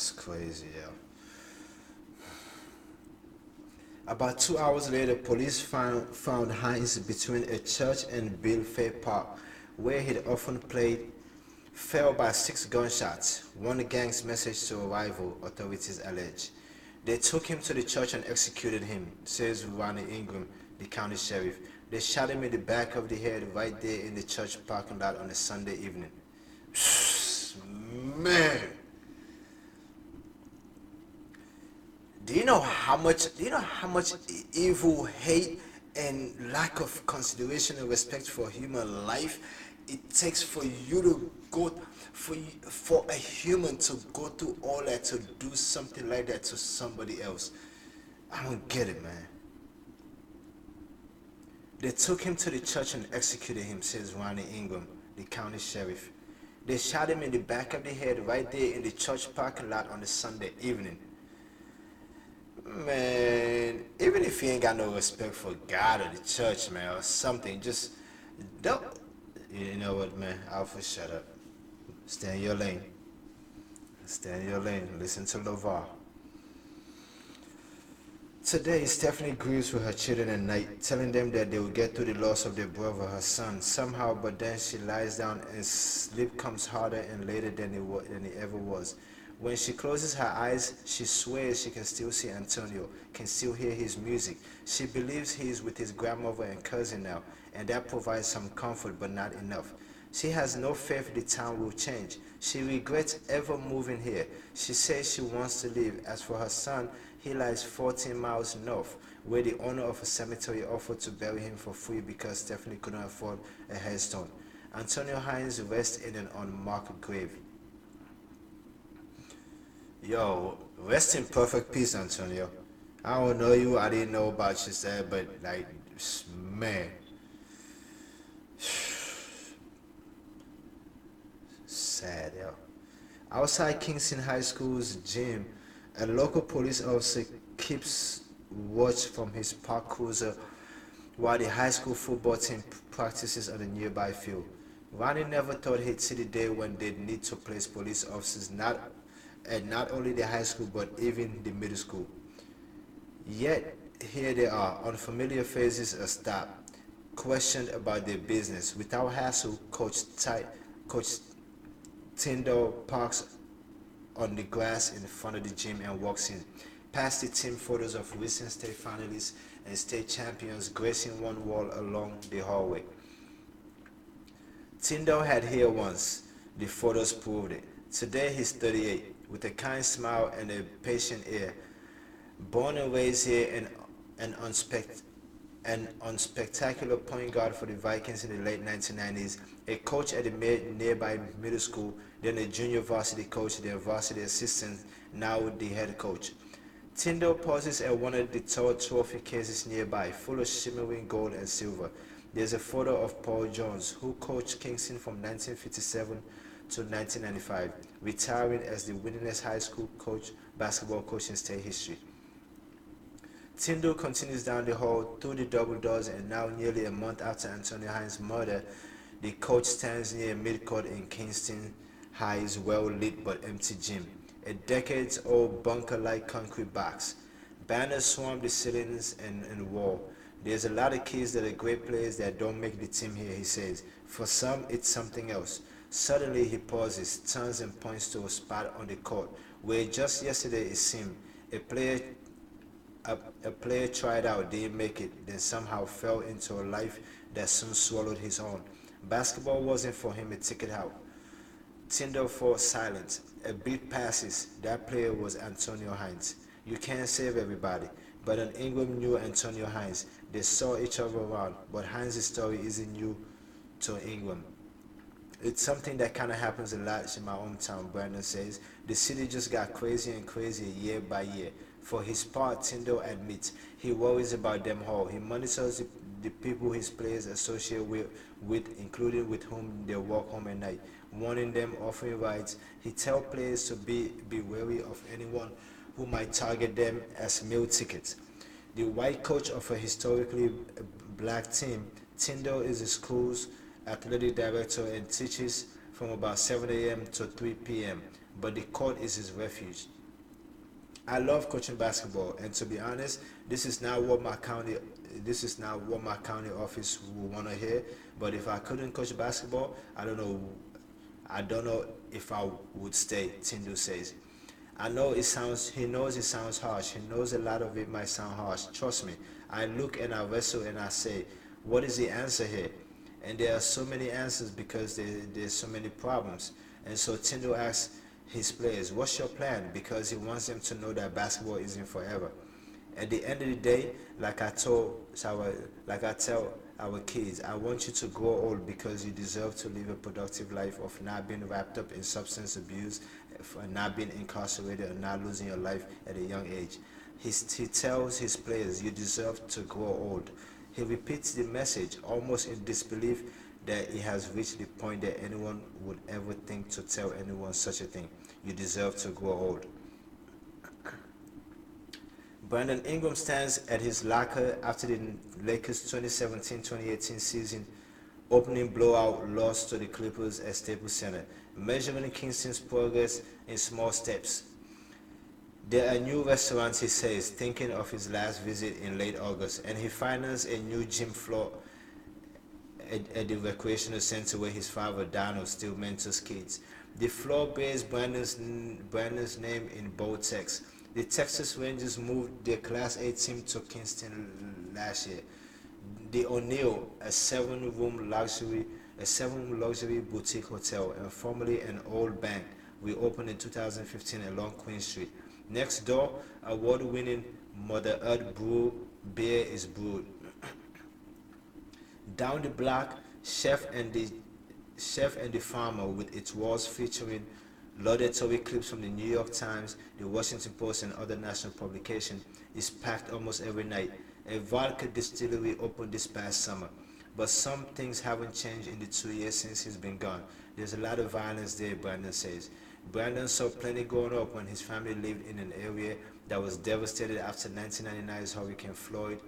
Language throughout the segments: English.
That's crazy, yeah. About 2 hours later, police found Hines between a church and Bill Fay Park, where he'd often played, fell by 6 gunshots, one gang's message to a rival, authorities allege. They took him to the church and executed him, says Ronnie Ingram, the county sheriff. They shot him in the back of the head right there in the church parking lot on a Sunday evening. Man, do you know how much evil, hate, and lack of consideration and respect for human life it takes for you to go for a human to go through all that to do something like that to somebody else? I don't get it, man. They took him to the church and executed him, says Ronnie Ingram, the county sheriff. They shot him in the back of the head right there in the church parking lot on a Sunday evening. Man, even if you ain't got no respect for God or the church, man, or something, just don't. You know what, man? Alpha, shut up. Stay in your lane. Stay in your lane. Listen to LeVar. Today, Stephanie grieves with her children at night, telling them that they will get through the loss of their brother, her son, somehow, but then she lies down and sleep comes harder and later than it ever was. When she closes her eyes, she swears she can still see Antonio, can still hear his music. She believes he is with his grandmother and cousin now, and that provides some comfort, but not enough. She has no faith the town will change. She regrets ever moving here. She says she wants to leave. As for her son, he lies 14 miles north, where the owner of a cemetery offered to bury him for free because Stephanie couldn't afford a headstone. Antonio Hines rests in an unmarked grave. Yo, rest in perfect peace, Antonio. I don't know you, I didn't know about you, said, but like, man, sad, yo. Outside Kingston High School's gym, a local police officer keeps watch from his park cruiser while the high school football team practices on a nearby field. Ronnie never thought he'd see the day when they'd need to place police officers not at not only the high school but even the middle school. Yet here they are, unfamiliar faces stop, questioned about their business. Without hassle, Coach Tyndall parks on the grass in front of the gym and walks in. Past the team photos of recent state finalists and state champions gracing one wall along the hallway. Tyndall had here once. The photos proved it. Today he's 38, with a kind smile and a patient ear. Born and raised here an unspectacular point guard for the Vikings in the late 1990s, a coach at the nearby middle school, then a junior varsity coach, then varsity assistant, now the head coach. Tyndall pauses at one of the tall trophy cases nearby, full of shimmering gold and silver. There's a photo of Paul Jones, who coached Kingston from 1957 to 1995, retiring as the winningest high school basketball coach in state history. Tyndall continues down the hall through the double doors, and now nearly a month after Antonio Hines' murder, the coach stands near midcourt in Kingston High's well-lit but empty gym, a decades-old bunker-like concrete box. Banners swarm the ceilings and wall. There's a lot of kids that are great players that don't make the team here, he says. For some, it's something else. Suddenly he pauses, turns and points to a spot on the court where just yesterday it seemed a player a player tried out, didn't make it, then somehow fell into a life that soon swallowed his own. Basketball wasn't for him a ticket out. Tyndall falls silent. A beat passes. That player was Antonio Hines. You can't save everybody, but an Ingram knew Antonio Hines. They saw each other around, but Hines' story isn't new to Ingram. It's something that kind of happens a lot in my hometown, Brandon says. The city just got crazier and crazier year by year. For his part, Tyndall admits he worries about them all. He monitors the people his players associate with, including with whom they walk home at night, warning them, offering rides. He tells players to be wary of anyone who might target them as meal tickets. The white coach of a historically black team, Tyndall is the school's athletic director and teaches from about 7 a.m. to 3 p.m. but the court is his refuge. I love coaching basketball, and to be honest, this is not what my county office would want to hear. But if I couldn't coach basketball, I don't know if I would stay. Tindu says. I know it sounds. He knows it sounds harsh. He knows a lot of it might sound harsh. Trust me. I look and I wrestle and I say, what is the answer here? And there are so many answers because there's so many problems. And so Tindo asks his players, what's your plan? Because he wants them to know that basketball isn't forever. At the end of the day, like I tell our kids, I want you to grow old because you deserve to live a productive life of not being wrapped up in substance abuse, for not being incarcerated, and not losing your life at a young age. He tells his players, you deserve to grow old. He repeats the message, almost in disbelief that he has reached the point that anyone would ever think to tell anyone such a thing. You deserve to grow old. Brandon Ingram stands at his locker after the Lakers' 2017-2018 season opening blowout loss to the Clippers at Staples Center, measuring Kingston's progress in small steps. There are new restaurants, he says, thinking of his last visit in late August, and he financed a new gym floor at the recreational center where his father, Donald, still mentors kids. The floor bears Brandon's name in bold text. The Texas Rangers moved their Class A team to Kingston last year. The O'Neill, a seven-room luxury boutique hotel and formerly an old bank, reopened in 2015 along Queen Street. Next door, award-winning Mother Earth beer is brewed. Down the block, Chef and the Farmer, with its walls featuring laudatory clips from the New York Times, the Washington Post, and other national publications, is packed almost every night. A vodka distillery opened this past summer, but some things haven't changed in the 2 years since he's been gone. There's a lot of violence there, Brandon says. Brandon saw plenty growing up when his family lived in an area that was devastated after 1999's Hurricane Floyd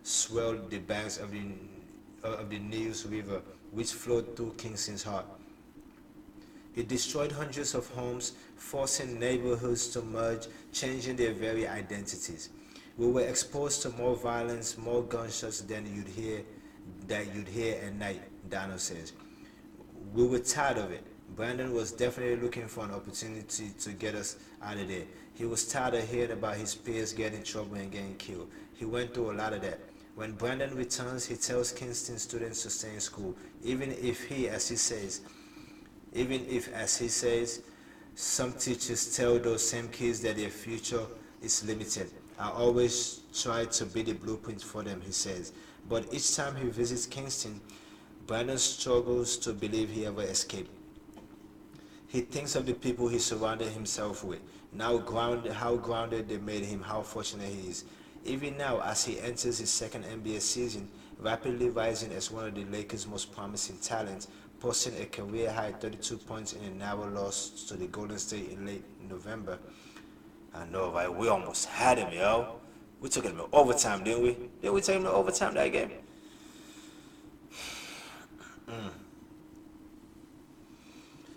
swelled the banks of the Negus River, which flowed through Kingston's heart. It destroyed hundreds of homes, forcing neighborhoods to merge, changing their very identities. We were exposed to more violence, more gunshots than you'd hear at night, Donald says. We were tired of it. Brandon was definitely looking for an opportunity to get us out of there. He was tired of hearing about his peers getting in trouble and getting killed. He went through a lot of that. When Brandon returns, he tells Kingston students to stay in school, even if, as he says, some teachers tell those same kids that their future is limited. I always try to be the blueprint for them, he says. But each time he visits Kingston, Brandon struggles to believe he ever escaped. He thinks of the people he surrounded himself with, how grounded they made him, how fortunate he is. Even now, as he enters his second NBA season, rapidly rising as one of the Lakers' most promising talents, posting a career-high 32 points in a narrow loss to the Golden State in late November. I know, right? We almost had him, yo. We took him to overtime, didn't we? Didn't we take him to overtime that game?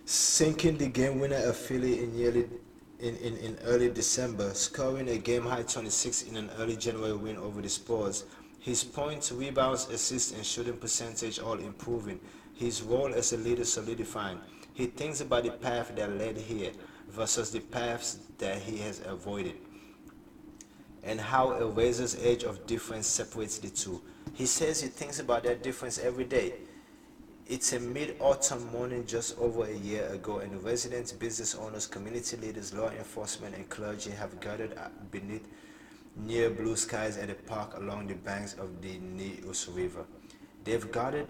Sinking the game winner of Philly in early December, scoring a game-high 26 in an early January win over the Spurs. His points, rebounds, assists, and shooting percentage all improving. His role as a leader solidifying. He thinks about the path that led here versus the paths that he has avoided, and how a razor's edge of difference separates the two. He says he thinks about that difference every day. It's a mid-autumn morning just over a year ago, and residents, business owners, community leaders, law enforcement, and clergy have gathered beneath near blue skies at a park along the banks of the Negus River. They've gathered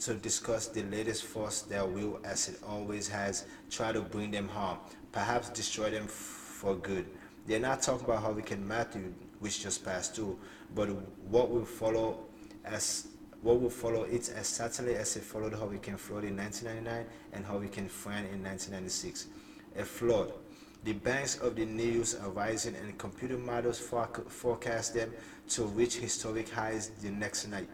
to discuss the latest force that will, as it always has, try to bring them harm, perhaps destroy them for good. They're not talking about Hurricane Matthew, which just passed through, but what will follow it as certainly as it followed Hurricane Floyd in 1999 and Hurricane Fran in 1996. A flood. The banks of the Negus are rising, and computer models forecast them to reach historic highs the next night.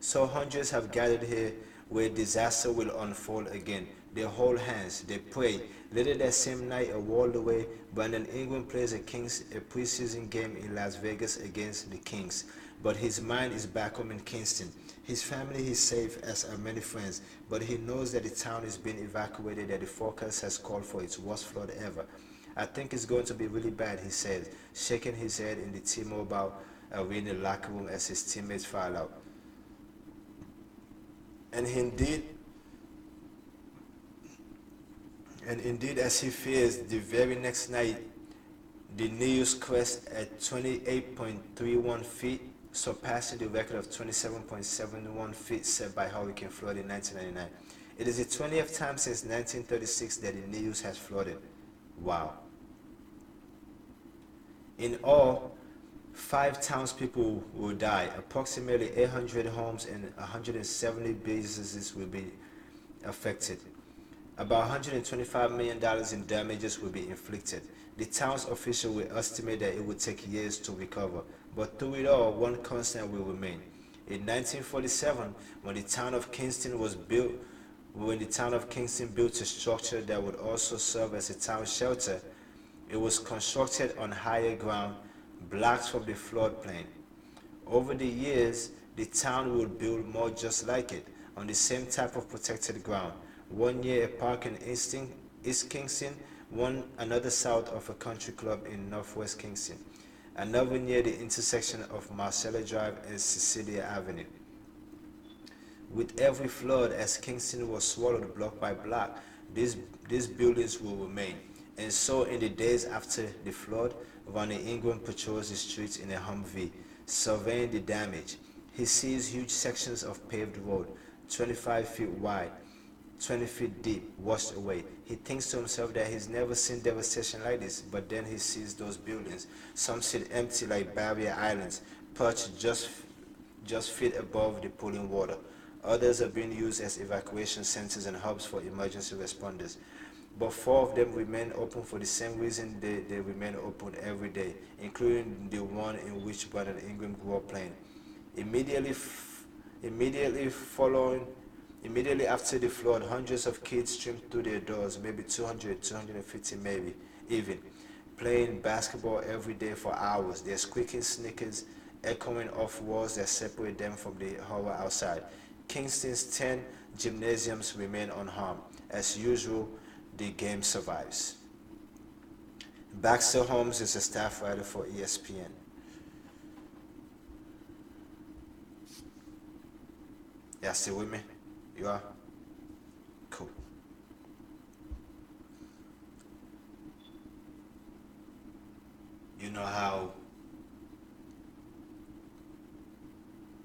So hundreds have gathered here where disaster will unfold again. They hold hands, they pray. Later that same night, a world away, Brandon Ingram plays a preseason game in Las Vegas against the Kings. But his mind is back home in Kingston. His family is safe, as are many friends, but he knows that the town is being evacuated, that the forecast has called for its worst flood ever. I think it's going to be really bad, he says, shaking his head in the T-Mobile arena locker room as his teammates file out. And indeed, as he fears, the very next night, the Negus crest at 28.31 feet, surpassing the record of 27.71 feet set by Hurricane Flood in 1999. It is the 20th time since 1936 that the Negus has flooded. Wow. In all, 5 townspeople will die. Approximately 800 homes and 170 businesses will be affected. About $125 million in damages will be inflicted. The town's officials will estimate that it will take years to recover, but through it all, one constant will remain. In 1947, when the town of Kingston built a structure that would also serve as a town shelter, it was constructed on higher ground, blocks from the floodplain. Over the years, the town would build more just like it, on the same type of protected ground. One year a park in East Kingston, another south of a country club in northwest Kingston, another near the intersection of Marcella Drive and Cecilia Avenue. With every flood, as Kingston was swallowed block by block, these buildings will remain. And so in the days after the flood, Ronnie Ingram patrols the streets in a Humvee, surveying the damage. He sees huge sections of paved road, 25 feet wide, 20 feet deep, washed away. He thinks to himself that he's never seen devastation like this, but then he sees those buildings. Some sit empty like barrier islands, perched just feet above the pooling water. Others are being used as evacuation centers and hubs for emergency responders. But 4 of them remain open for the same reason they remain open every day, including the one in which Brandon Ingram grew up playing. Immediately after the flood, hundreds of kids streamed through their doors, maybe 200, 250 maybe, even, playing basketball every day for hours, their squeaking sneakers echoing off walls that separate them from the horror outside. Kingston's 10 gymnasiums remain unharmed. As usual, the game survives. Baxter Holmes is a staff writer for ESPN. Y'all still with me? You are? Cool. You know how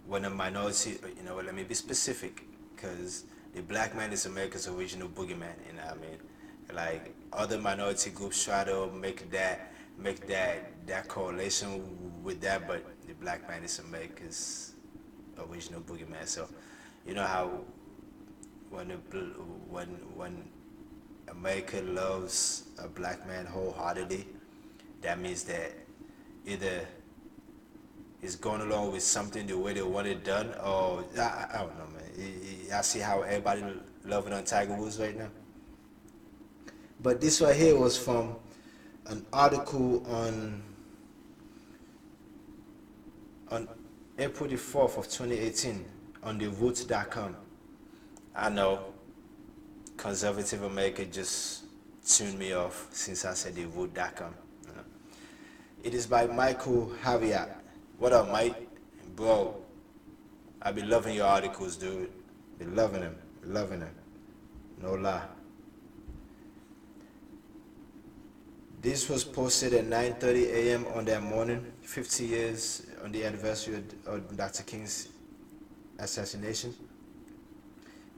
when a minority, let me be specific, because the black man is America's original boogeyman, you know what I mean? Like, other minority groups try to make that correlation with that, but the black man is America's original boogeyman. So, you know how when America loves a black man wholeheartedly, that means that either it's going along with something the way they want it done, or I don't know, man. I see how everybody loving on Tiger Woods right now. But this right here was from an article on April the 4th of 2018 on the Roots.com. I know conservative America just tuned me off since I said the Root.com. It is by Michael Javier. What up, Mike? Bro, I be loving your articles, dude. Be loving them. No lie. This was posted at 9:30 a.m. on that morning, 50 years on the anniversary of Dr. King's assassination.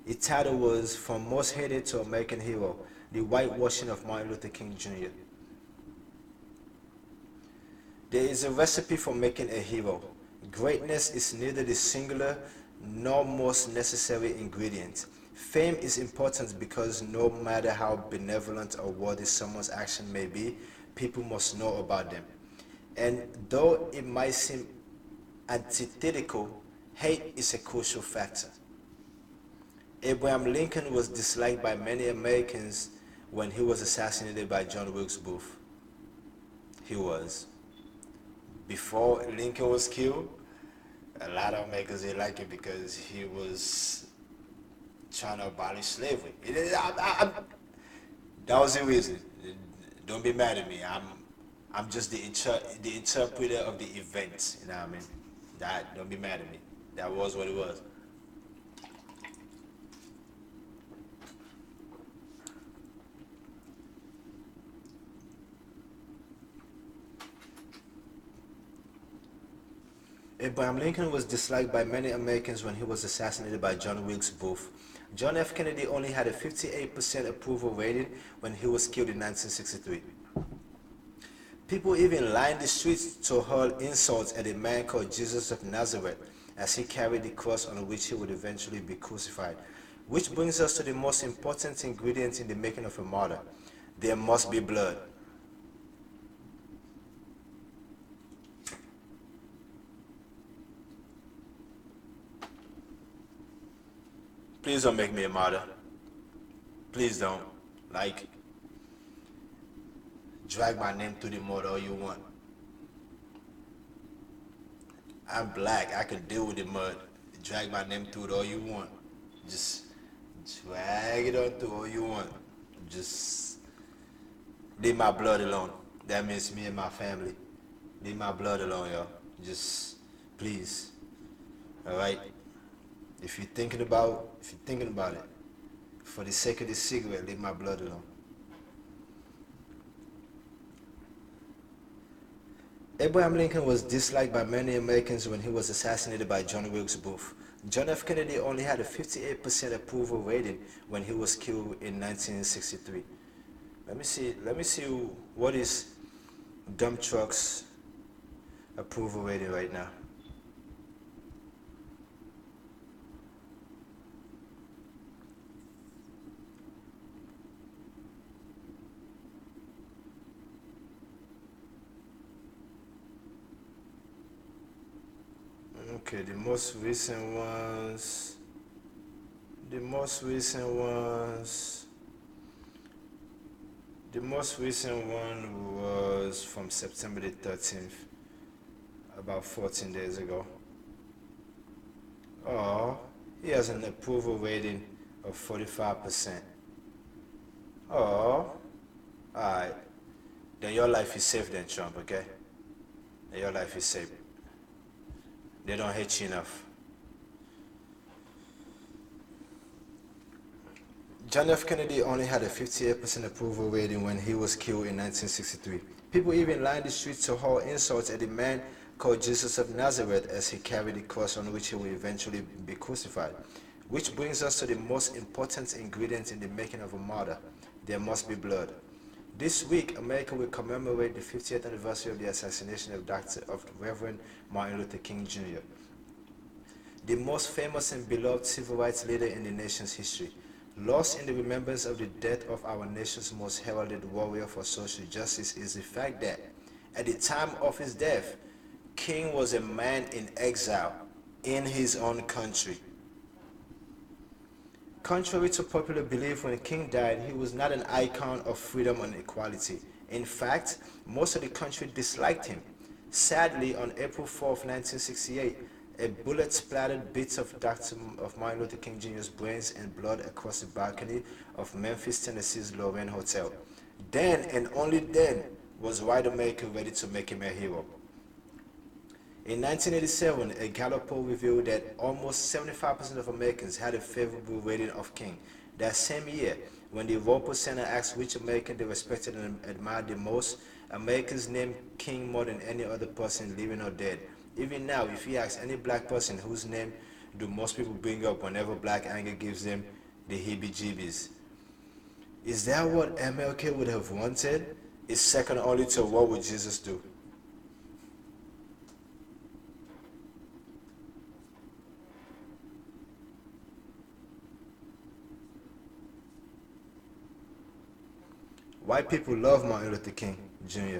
The title was From Most Hated to American Hero, the Whitewashing of Martin Luther King Jr. There is a recipe for making a hero. Greatness is neither the singular nor most necessary ingredient. Fame is important because no matter how benevolent or worthy someone's action may be, people must know about them. And though it might seem antithetical, hate is a crucial factor. Abraham Lincoln was disliked by many Americans when he was assassinated by John Wilkes Booth. He was. Before Lincoln was killed, a lot of Americans didn't like him because he was trying to abolish slavery. That was the reason. Don't be mad at me. I'm just the interpreter of the events. You know what I mean? That don't be mad at me. That was what it was. Abraham Lincoln was disliked by many Americans when he was assassinated by John Wilkes Booth. John F. Kennedy only had a 58% approval rating when he was killed in 1963. People even lined the streets to hurl insults at a man called Jesus of Nazareth as he carried the cross on which he would eventually be crucified. Which brings us to the most important ingredient in the making of a martyr. There must be blood. Please don't make me a martyr. Please don't. Like, drag my name through the mud all you want. I'm black. I can deal with the mud. Drag my name through it all you want. Just drag it on through all you want. Just leave my blood alone. That means me and my family. Leave my blood alone, y'all. Just please. All right. If you're thinking about it, for the sake of the cigarette, leave my blood alone. Abraham Lincoln was disliked by many Americans when he was assassinated by John Wilkes Booth. John F. Kennedy only had a 58% approval rating when he was killed in 1963. Let me see what is dump truck's approval rating right now. Okay, the most recent ones was from September the 13th, about 14 days ago. Oh, he has an approval rating of 45%. Oh, alright. Then your life is safe then, Trump, okay? Then your life is safe. They don't hate you enough. John F. Kennedy only had a 58% approval rating when he was killed in 1963. People even lined the streets to hurl insults at the man called Jesus of Nazareth as he carried the cross on which he would eventually be crucified. Which brings us to the most important ingredient in the making of a martyr. There must be blood. This week, America will commemorate the 50th anniversary of the assassination of Reverend Martin Luther King Jr., the most famous and beloved civil rights leader in the nation's history. Lost in the remembrance of the death of our nation's most heralded warrior for social justice is the fact that, at the time of his death, King was a man in exile in his own country. Contrary to popular belief, when King died, he was not an icon of freedom and equality. In fact, most of the country disliked him. Sadly, on April 4, 1968, a bullet splattered bits of Martin Luther King Jr.'s brains and blood across the balcony of Memphis, Tennessee's Lorraine Hotel. Then, and only then, was white America ready to make him a hero. In 1987, a Gallup poll revealed that almost 75% of Americans had a favorable rating of King. That same year, when the Roper Center asked which American they respected and admired the most, Americans named King more than any other person, living or dead. Even now, if you ask any black person whose name do most people bring up whenever black anger gives them the heebie-jeebies. Is that what MLK would have wanted? It's second only to what would Jesus do? White people love Martin Luther King Jr.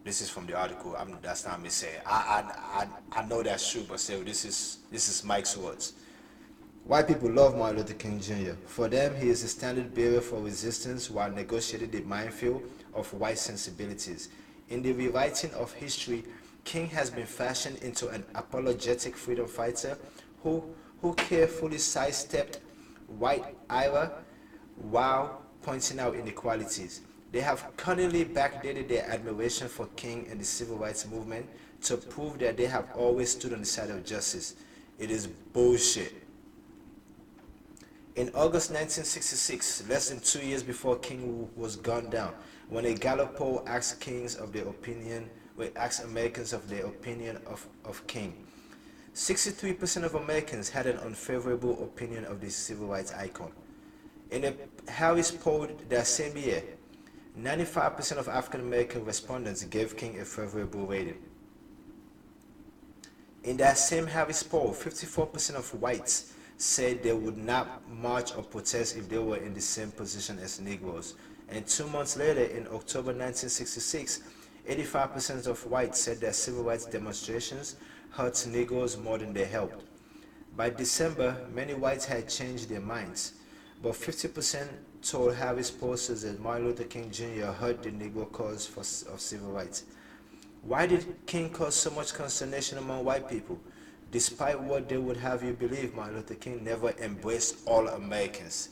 This is from the article. That's not me saying. I know that's true, but still, this is Mike's words. White people love Martin Luther King Jr. For them, he is the standard bearer for resistance while negotiating the minefield of white sensibilities. In the rewriting of history, King has been fashioned into an apologetic freedom fighter who, who carefully sidestepped white ira while pointing out inequalities. They have cunningly backdated their admiration for King and the civil rights movement to prove that they have always stood on the side of justice. It is bullshit. In August 1966, less than 2 years before King was gunned down, when a Gallup poll asked asked Americans of their opinion of King, 63% of Americans had an unfavorable opinion of the civil rights icon. In a Harris poll that same year, 95% of African American respondents gave King a favorable rating. In that same Harris poll, 54% of whites said they would not march or protest if they were in the same position as Negroes. And 2 months later, in October 1966, 85% of whites said that civil rights demonstrations hurt Negroes more than they helped. By December, many whites had changed their minds, but 50% told Harris pollsters that Martin Luther King Jr. hurt the Negro cause of civil rights. Why did King cause so much consternation among white people? Despite what they would have you believe, Martin Luther King never embraced all Americans.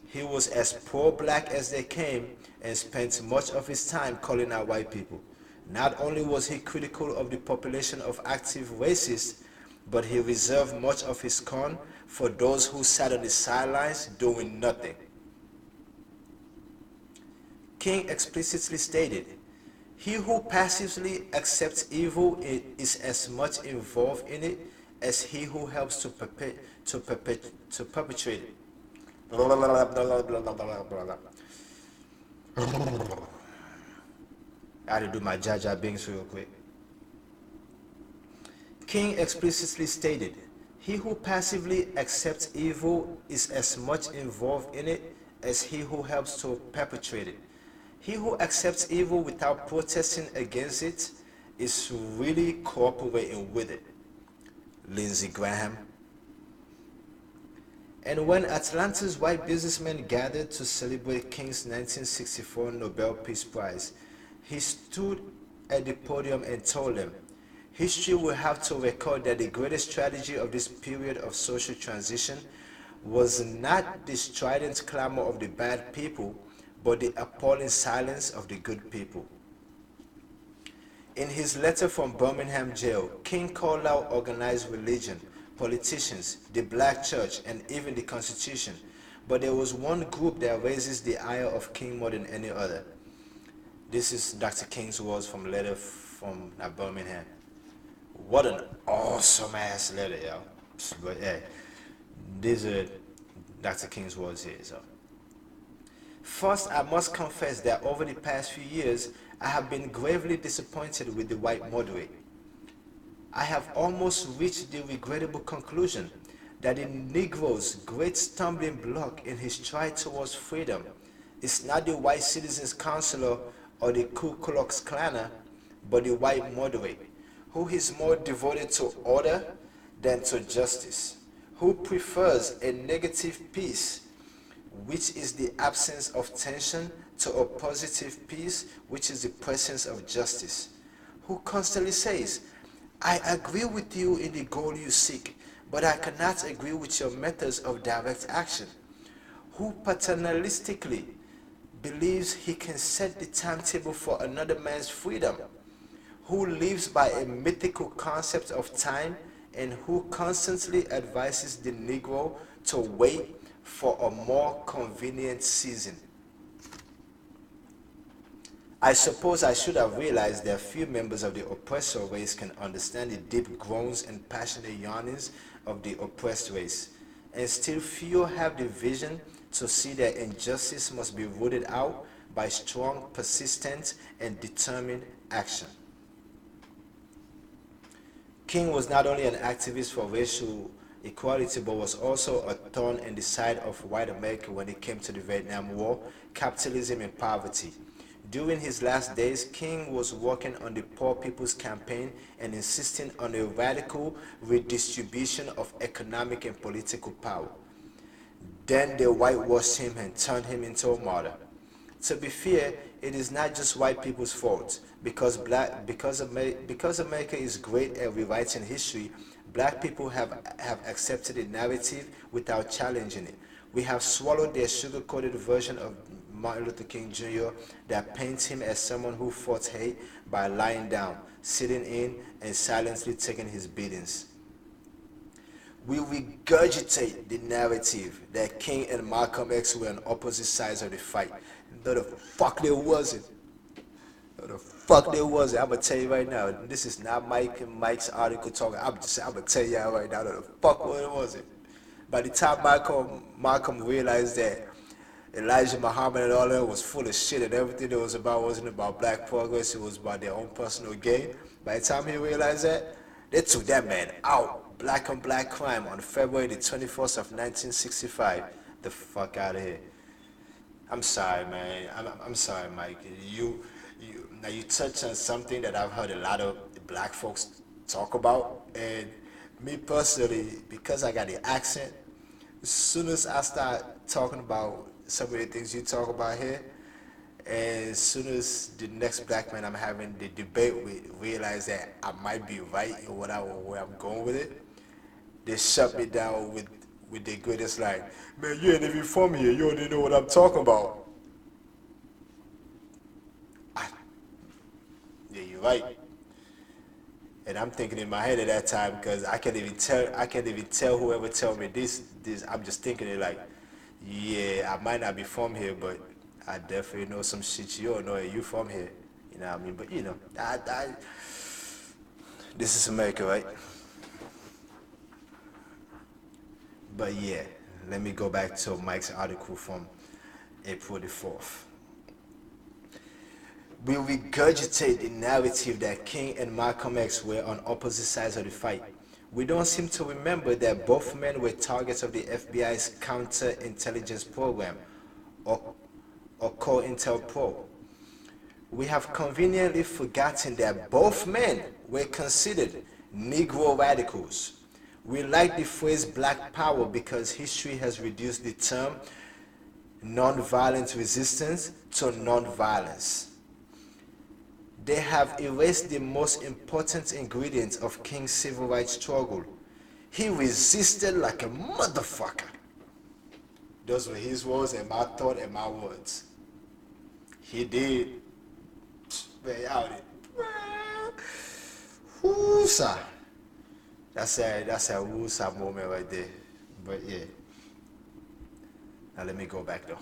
He was as pro-black as they came and spent much of his time calling out white people. Not only was he critical of the population of active racists, but he reserved much of his scorn for those who sat on the sidelines doing nothing. King explicitly stated, "He who passively accepts evil is as much involved in it as he who helps to perpetrate it." I had to do my Jaja Bings real quick. King explicitly stated, "He who passively accepts evil is as much involved in it as he who helps to perpetrate it. He who accepts evil without protesting against it is really cooperating with it." Lindsey Graham. And when Atlanta's white businessmen gathered to celebrate King's 1964 Nobel Peace Prize, he stood at the podium and told them, "History will have to record that the greatest tragedy of this period of social transition was not the strident clamor of the bad people, but the appalling silence of the good people." In his letter from Birmingham jail, King called out organized religion, politicians, the black church, and even the Constitution. But there was one group that raises the ire of King more than any other. This is Dr. King's words from a letter from Birmingham. What an awesome ass letter, yo. But yeah, these are Dr. King's words here. So, "First, I must confess that over the past few years, I have been gravely disappointed with the white moderate. I have almost reached the regrettable conclusion that the Negro's great stumbling block in his stride towards freedom is not the white citizens' counselor or the Ku Klux Klaner, but the white moderate, who is more devoted to order than to justice, who prefers a negative peace, which is the absence of tension, to a positive peace, which is the presence of justice, who constantly says, 'I agree with you in the goal you seek, but I cannot agree with your methods of direct action,' who paternalistically believes he can set the timetable for another man's freedom, who lives by a mythical concept of time, and who constantly advises the Negro to wait for a more convenient season. I suppose I should have realized that few members of the oppressor race can understand the deep groans and passionate yearnings of the oppressed race, and still fewer have the vision to see that injustice must be rooted out by strong, persistent, and determined action." King was not only an activist for racial equality, but was also a thorn in the side of white America when it came to the Vietnam War, capitalism, and poverty. During his last days, King was working on the Poor People's Campaign and insisting on a radical redistribution of economic and political power. Then they whitewashed him and turned him into a martyr. To be fair, it is not just white people's fault. Because America is great at rewriting history, black people have accepted the narrative without challenging it. We have swallowed their sugar-coated version of Martin Luther King Jr. that paints him as someone who fought hate by lying down, sitting in, and silently taking his beatings. We regurgitate the narrative that King and Malcolm X were on opposite sides of the fight. No, the fuck they wasn't. No, the fuck they wasn't. I'm gonna tell you right now. This is not Mike and Mike's article talking. I'm gonna tell y'all right now. No, the fuck it wasn't. By the time Malcolm realized that Elijah Muhammad and all that was full of shit and everything it was about wasn't about black progress, it was about their own personal gain. By the time he realized that, they took that man out, black on black crime, on February the 21st of 1965. The fuck out of here. I'm sorry, man. I'm sorry, Mike. Now you touched on something that I've heard a lot of black folks talk about, and me personally, because I got the accent, as soon as I start talking about some of the things you talk about here, and as soon as the next black man I'm having the debate with realize that I might be right in where I'm going with it, they shut me down with their greatest line. Man, you ain't even from here. You don't even know what I'm talking about. Yeah, you're right. And I'm thinking in my head at that time because I can't even tell whoever tell me this. I'm just thinking it like, yeah, I might not be from here, but I definitely know some shit you don't know. And you from here, you know what I mean? But you know, this is America, right? But yeah, let me go back to Mike's article from April the 4th. We regurgitate the narrative that King and Malcolm X were on opposite sides of the fight. We don't seem to remember that both men were targets of the FBI's counterintelligence program, or COINTELPRO. We have conveniently forgotten that both men were considered Negro radicals. We like the phrase black power because history has reduced the term nonviolent resistance to nonviolence. They have erased the most important ingredient of King's civil rights struggle. He resisted like a motherfucker. Those were his words and my thought and my words. He did. Man, out it. Woosa. That's a woosa moment right there. But yeah. Now let me go back though.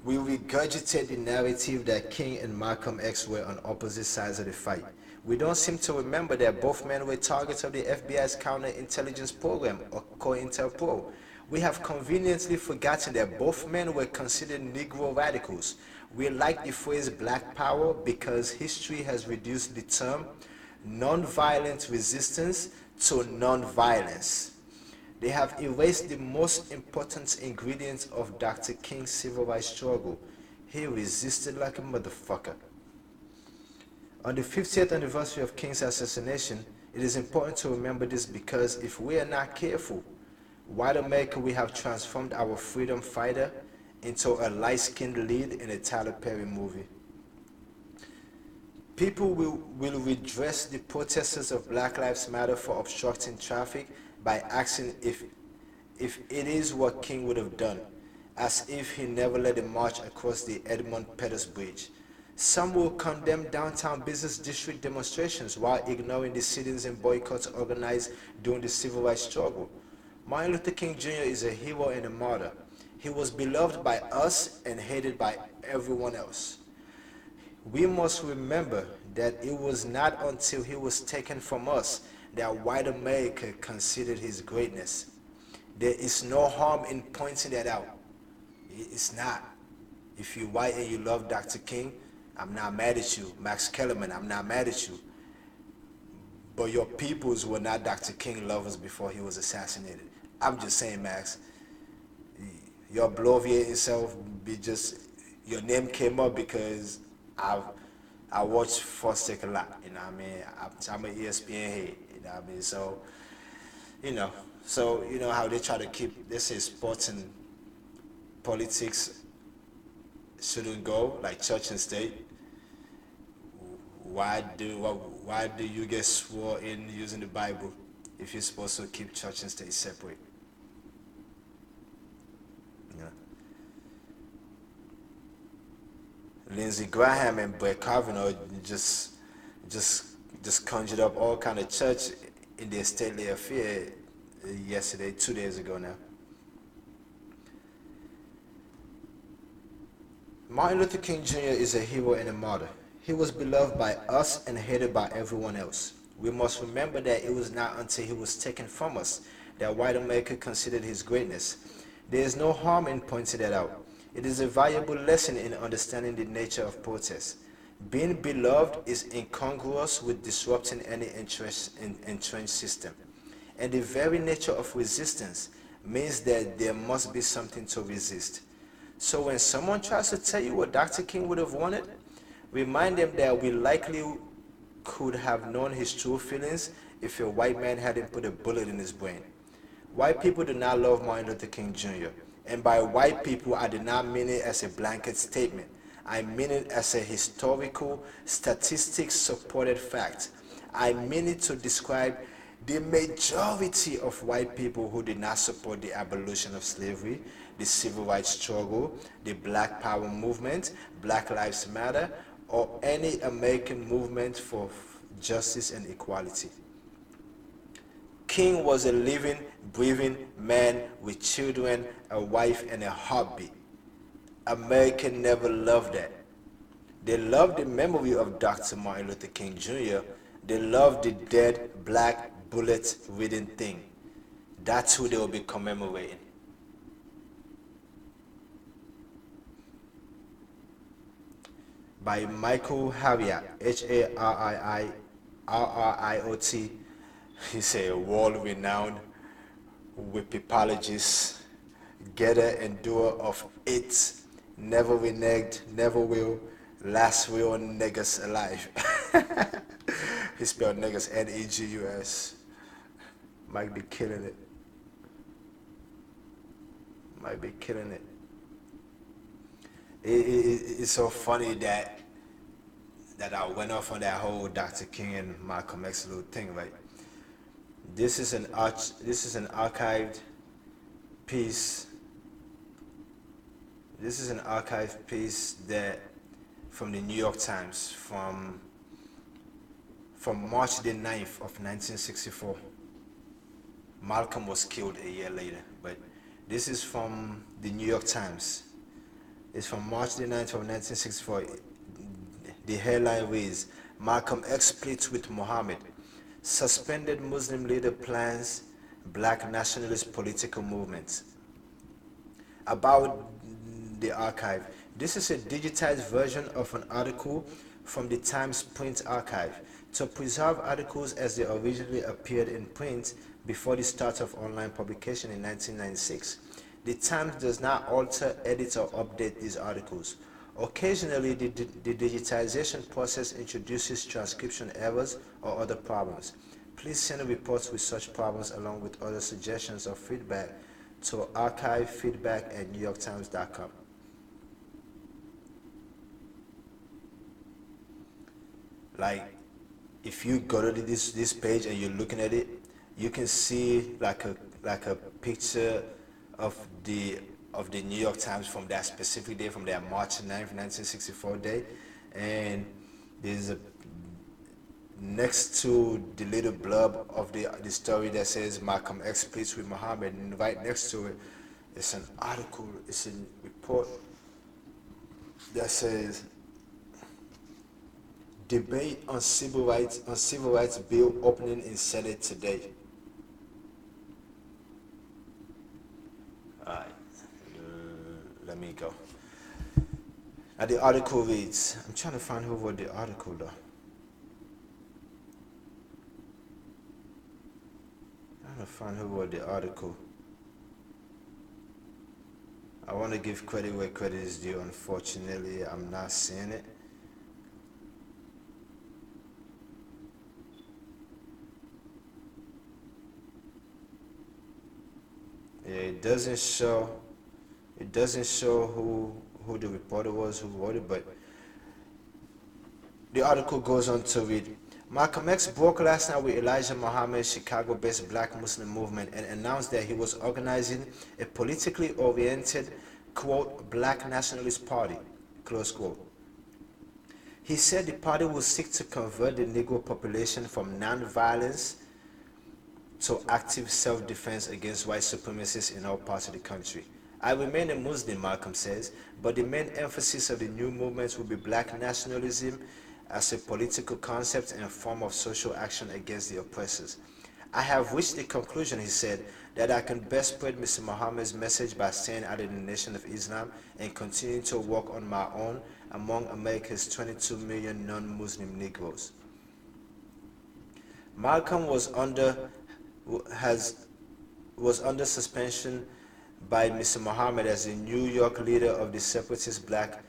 We regurgitate the narrative that King and Malcolm X were on opposite sides of the fight. We don't seem to remember that both men were targets of the FBI's counterintelligence program, or COINTELPRO. We have conveniently forgotten that both men were considered Negro radicals. We like the phrase black power because history has reduced the term nonviolent resistance to nonviolence. They have erased the most important ingredients of Dr. King's civil rights struggle. He resisted like a motherfucker. On the 50th anniversary of King's assassination, it is important to remember this because if we are not careful, white America will have transformed our freedom fighter into a light-skinned lead in a Tyler Perry movie. People will redress the protesters of Black Lives Matter for obstructing traffic by asking if it is what King would have done, as if he never led a march across the Edmund Pettus Bridge. Some will condemn downtown business district demonstrations while ignoring the sit-ins and boycotts organized during the civil rights struggle. Martin Luther King Jr. is a hero and a martyr. He was beloved by us and hated by everyone else. We must remember that it was not until he was taken from us that white America considered his greatness. There is no harm in pointing that out. It's not. If you're white and you love Dr. King, I'm not mad at you. Max Kellerman, I'm not mad at you. But your peoples were not Dr. King lovers before he was assassinated. I'm just saying, Max, your bloviating self be just, your name came up because I I watch First Take a lot. You know what I mean? I'm an ESPN head. You know what I mean? So you know, so you know how they try to keep, they say sports and politics shouldn't go like church and state. Why do you get swore in using the Bible if you're supposed to keep church and state separate? You know? Lindsey Graham and Brett Kavanaugh just just conjured up all kind of church in their stately affair yesterday, 2 days ago now. Martin Luther King Jr. is a hero and a martyr. He was beloved by us and hated by everyone else. We must remember that it was not until he was taken from us that white America considered his greatness. There is no harm in pointing that out. It is a valuable lesson in understanding the nature of protest. Being beloved is incongruous with disrupting any entrenched system. And the very nature of resistance means that there must be something to resist. So when someone tries to tell you what Dr. King would have wanted, remind them that we likely could have known his true feelings if a white man hadn't put a bullet in his brain. White people do not love Martin Luther King Jr. And by white people, I do not mean it as a blanket statement. I mean it as a historical, statistics supported fact. I mean it to describe the majority of white people who did not support the abolition of slavery, the civil rights struggle, the Black Power movement, Black Lives Matter, or any American movement for justice and equality. King was a living, breathing man with children, a wife, and a heartbeat. America never loved that. They loved the memory of Dr. Martin Luther King Jr. They loved the dead black bullet ridden thing. That's who they will be commemorating. By Michael Harriot, Harriot. He's a world-renowned wipipologist, getter and doer of it, never reneged, never will, last real Negus alive. He spelled Negus Negus. Might be killing it. Might be killing it. It's so funny that I went off on that whole Dr. King and Malcolm X little thing, right? This is an archived piece. This is an archived piece that from the New York Times from March the 9th of 1964. Malcolm was killed a year later, but this is from the New York Times. It's from March the 9th of 1964. The headline reads, Malcolm X splits with Muhammad. Suspended Muslim leader plans black nationalist political movement. About the archive. This is a digitized version of an article from the Times print archive to preserve articles as they originally appeared in print before the start of online publication in 1996. The Times does not alter, edit, or update these articles. Occasionally, the digitization process introduces transcription errors or other problems. Please send reports with such problems along with other suggestions or feedback to archivefeedback@newyorktimes.com. Like, if you go to this page and you're looking at it, you can see like a picture of the New York Times from that specific day, from that March 9th, 1964 day, and there's a next to the little blurb of the story that says Malcolm X splits with Muhammad, and right next to it, it's an article, it's a report that says debate on civil rights bill opening in Senate today. All right, let me go. Now the article reads, I'm trying to find who wrote the article though. I'm trying to find who wrote the article. I want to give credit where credit is due. Unfortunately, I'm not seeing it. it doesn't show who the reporter was who wrote it, but the article goes on to read, Malcolm X broke last night with Elijah Muhammad's Chicago-based Black Muslim movement and announced that he was organizing a politically oriented, quote, Black nationalist party, close quote. He said the party will seek to convert the Negro population from non-violence to active self-defense against white supremacists in all parts of the country. I remain a Muslim, Malcolm says, but the main emphasis of the new movements will be Black nationalism as a political concept and form of social action against the oppressors. I have reached the conclusion, he said, that I can best spread Mr. Muhammad's message by staying out of the Nation of Islam and continuing to work on my own among America's 22 million non-Muslim Negroes. Malcolm was under suspension by Mr. Muhammad as the New York leader of the separatist Black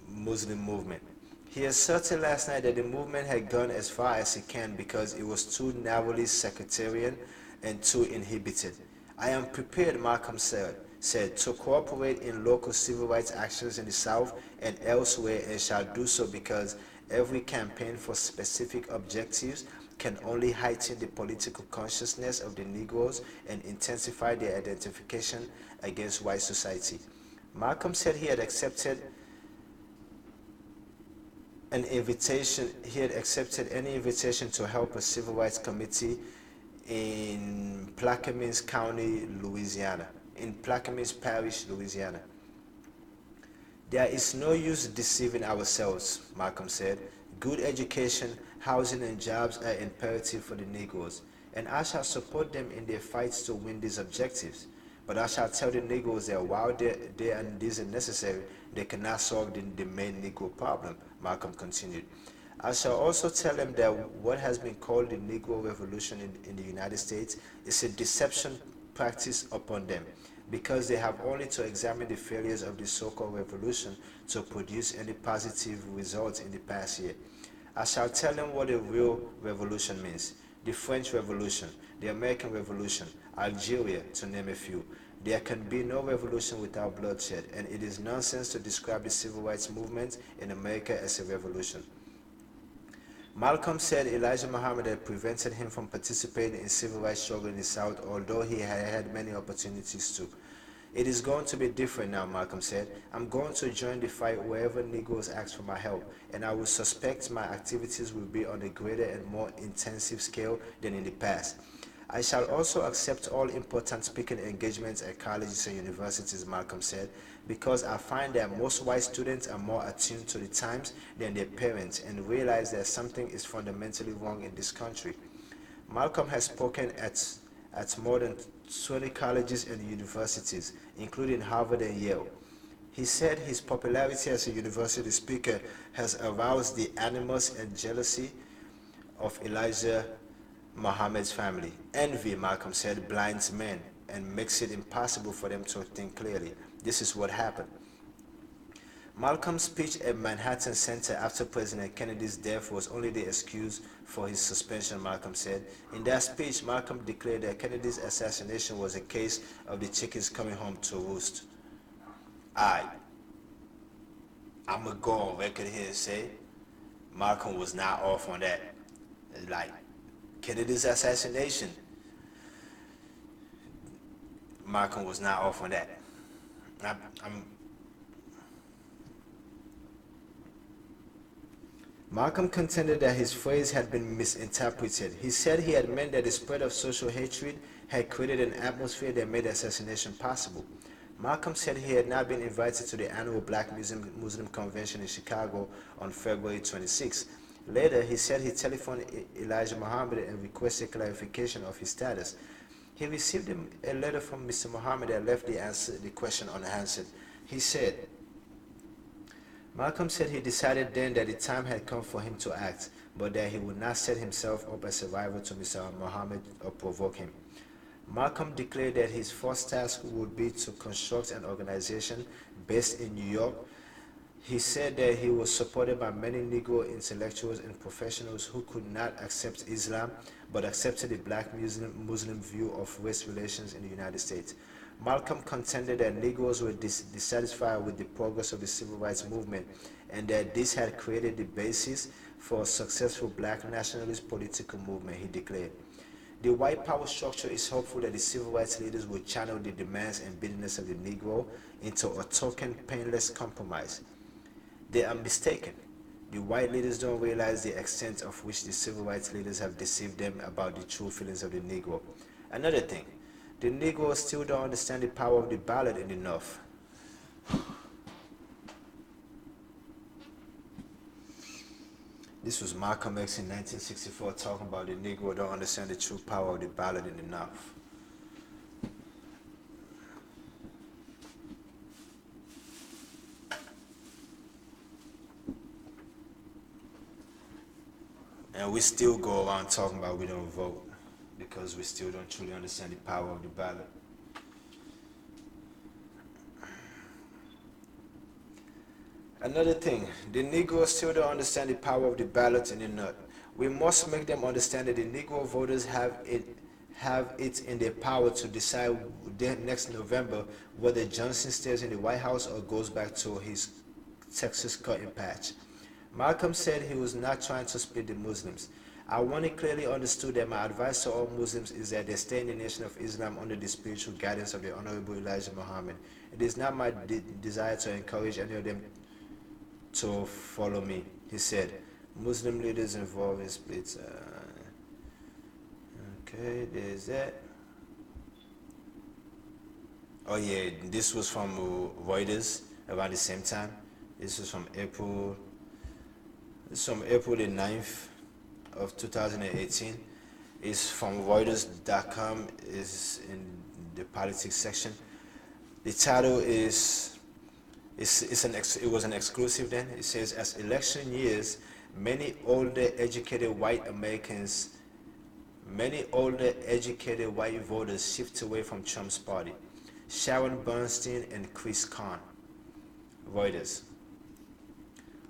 Muslim movement. He asserted last night that the movement had gone as far as it can because it was too narrowly sectarian and too inhibited. I am prepared, Malcolm said, to cooperate in local civil rights actions in the South and elsewhere, and shall do so because every campaign for specific objectives can only heighten the political consciousness of the Negroes and intensify their identification against white society. Malcolm said he had accepted any invitation to help a civil rights committee in Plaquemines County, Louisiana, in Plaquemines Parish, Louisiana. There is no use deceiving ourselves, Malcolm said. Good education, housing, and jobs are imperative for the Negroes, and I shall support them in their fights to win these objectives. But I shall tell the Negroes that while these are necessary, they cannot solve the main Negro problem, Malcolm continued. I shall also tell them that what has been called the Negro Revolution in the United States is a deception practiced upon them, because they have only to examine the failures of the so-called revolution to produce any positive results in the past year. I shall tell them what a real revolution means. The French Revolution, the American Revolution, Algeria, to name a few. There can be no revolution without bloodshed, and it is nonsense to describe the civil rights movement in America as a revolution. Malcolm said Elijah Muhammad had prevented him from participating in civil rights struggle in the South, although he had had many opportunities to. It is going to be different now, Malcolm said. I'm going to join the fight wherever Negroes ask for my help, and I will suspect my activities will be on a greater and more intensive scale than in the past. I shall also accept all important speaking engagements at colleges and universities, Malcolm said, because I find that most white students are more attuned to the times than their parents and realize that something is fundamentally wrong in this country. Malcolm has spoken at more than 20 colleges and universities, including Harvard and Yale. He said his popularity as a university speaker has aroused the animus and jealousy of Elijah Muhammad's family. Envy, Malcolm said, blinds men and makes it impossible for them to think clearly. This is what happened. Malcolm's speech at Manhattan Center after President Kennedy's death was only the excuse for his suspension, Malcolm said. In that speech, Malcolm declared that Kennedy's assassination was a case of the chickens coming home to roost. I'm going to go on record here and say Malcolm was not off on that. Like, Kennedy's assassination, Malcolm was not off on that. Malcolm contended that his phrase had been misinterpreted. He said he had meant that the spread of social hatred had created an atmosphere that made assassination possible. Malcolm said he had not been invited to the annual Black Muslim Convention in Chicago on February 26. Later, he said he telephoned Elijah Muhammad and requested clarification of his status. He received a letter from Mr. Muhammad that left the question unanswered. He said, Malcolm said he decided then that the time had come for him to act, but that he would not set himself up as a rival to Mr. Muhammad or provoke him. Malcolm declared that his first task would be to construct an organization based in New York. He said that he was supported by many Negro intellectuals and professionals who could not accept Islam, but accepted the Black Muslim view of race relations in the United States. Malcolm contended that Negroes were dissatisfied with the progress of the civil rights movement and that this had created the basis for a successful black nationalist political movement, he declared. The white power structure is hopeful that the civil rights leaders will channel the demands and bitterness of the Negro into a token, painless compromise. They are mistaken. The white leaders don't realize the extent of which the civil rights leaders have deceived them about the true feelings of the Negro. Another thing, the Negroes still don't understand the power of the ballot in the North. This was Malcolm X in 1964 talking about the Negro don't understand the true power of the ballot in the North. And we still go around talking about we don't vote because we still don't truly understand the power of the ballot. Another thing, the Negroes still don't understand the power of the ballot in the North. We must make them understand that the Negro voters have it in their power to decide next November whether Johnson stays in the White House or goes back to his Texas cotton patch. Malcolm said he was not trying to split the Muslims. I want it clearly understood that my advice to all Muslims is that they stay in the nation of Islam under the spiritual guidance of the Honorable Elijah Muhammad. It is not my desire to encourage any of them to follow me, he said. Muslim leaders involved in splits. Okay, there's that. Oh yeah, this was from Reuters around the same time. This was from April. This is from April the 9th of 2018. It's from Reuters.com. Is in the politics section. The title is. It was an exclusive then. It says, as election years, many older educated white voters shift away from Trump's party. Sharon Bernstein and Chris Kahn. Reuters.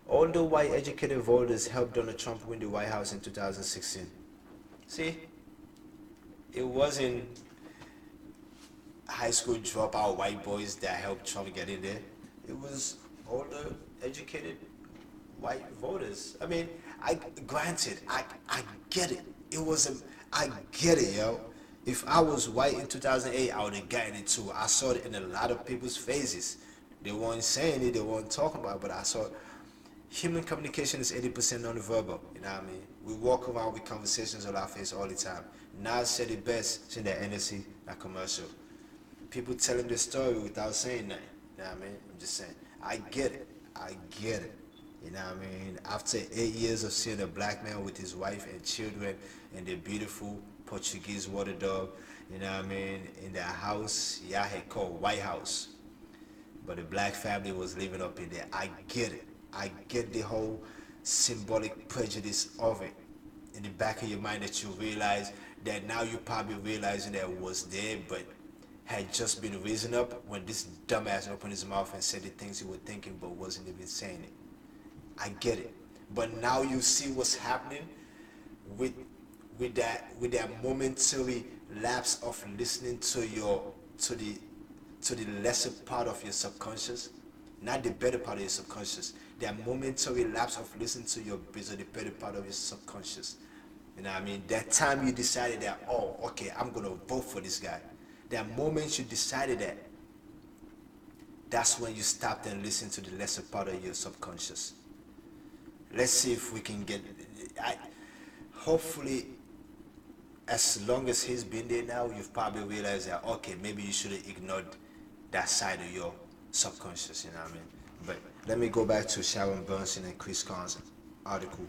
Older white educated voters helped Donald Trump win the White House in 2016. See, it wasn't high school dropout white boys that helped Trump get in there. It was older, educated white voters. I mean, granted, I get it. I get it, yo. If I was white in 2008, I would have gotten it too. I saw it in a lot of people's faces. They weren't saying it, they weren't talking about it, but I saw it. Human communication is 80% nonverbal, you know what I mean? We walk around with conversations on our face all the time. Nas said it best, it's in the NSC, that commercial. People telling their story without saying nothing. You know what I mean? I'm just saying, I get it. You know what I mean? After 8 years of seeing a black man with his wife and children and their beautiful Portuguese water dog, you know what I mean, in their house, yeah, had called White House. But the black family was living up in there. I get it. I get the whole symbolic prejudice of it in the back of your mind that you realize that now you're probably realizing that it was there, but had just been risen up when this dumbass opened his mouth and said the things he was thinking but wasn't even saying it. I get it. But now you see what's happening with that momentary lapse of listening to the lesser part of your subconscious, not the better part of your subconscious. That momentary lapse of listening to the better part of your subconscious. You know what I mean? That time you decided that, oh, okay, I'm gonna vote for this guy. That moment you decided that, that's when you stopped and listened to the lesser part of your subconscious. Let's see if we can get, hopefully, as long as he's been there now, you've probably realized that, okay, maybe you should have ignored that side of your subconscious, you know what I mean? But let me go back to Sharon Bernstein and Chris Kahn's article.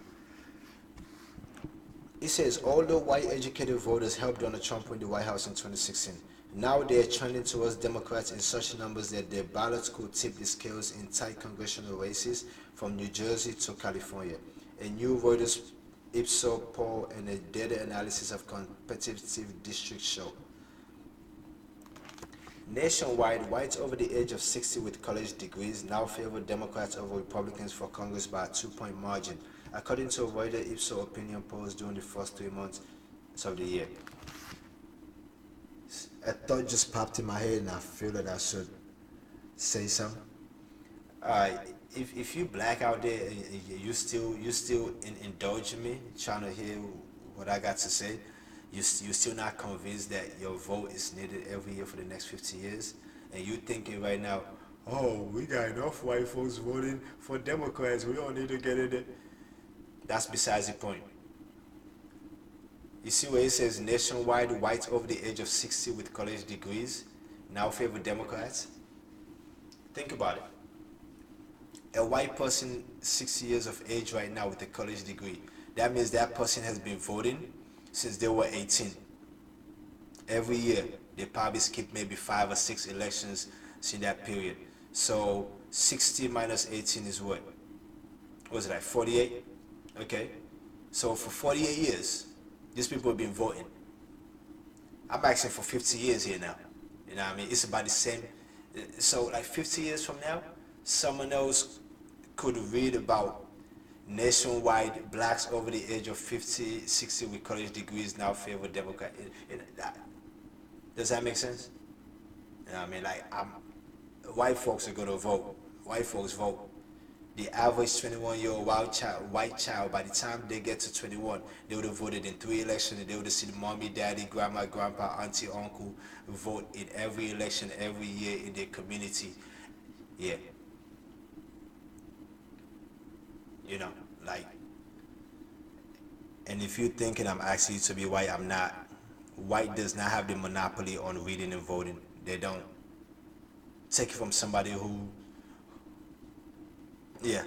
It says, although white educated voters helped Donald Trump win the White House in 2016, now they are trending towards Democrats in such numbers that their ballots could tip the scales in tight congressional races from New Jersey to California. A new Reuters Ipsos poll and a data analysis of competitive districts show. Nationwide, whites over the age of 60 with college degrees now favor Democrats over Republicans for Congress by a 2-point margin, according to a Reuters Ipsos opinion polls during the first 3 months of the year. A thought just popped in my head, and I feel that I should say something. If you black out there and you still indulging me, trying to hear what I got to say, you still not convinced that your vote is needed every year for the next 50 years, and you thinking right now, oh, we got enough white folks voting for Democrats, we don't need to get in it. That's besides the point. You see where it says nationwide whites over the age of 60 with college degrees now favor Democrats? Think about it. A white person 60 years of age right now with a college degree, that means that person has been voting since they were 18. Every year, they probably skip maybe 5 or 6 elections in that period. So 60 minus 18 is what? What was it, like 48? Okay. So for 48 years, these people have been voting. I'm asking for 50 years here now. You know what I mean? It's about the same. So like 50 years from now, someone else could read about nationwide blacks over the age of 50, 60 with college degrees now favor Democrat. Does that make sense? You know what I mean? Like, white folks are gonna vote. White folks vote. The average 21-year-old white child, by the time they get to 21, they would have voted in 3 elections, and they would have seen mommy, daddy, grandma, grandpa, auntie, uncle vote in every election every year in their community. Yeah. You know, like, and if you're thinking I'm asking you to be white, I'm not. White does not have the monopoly on reading and voting. They don't. Take it from somebody who, yeah,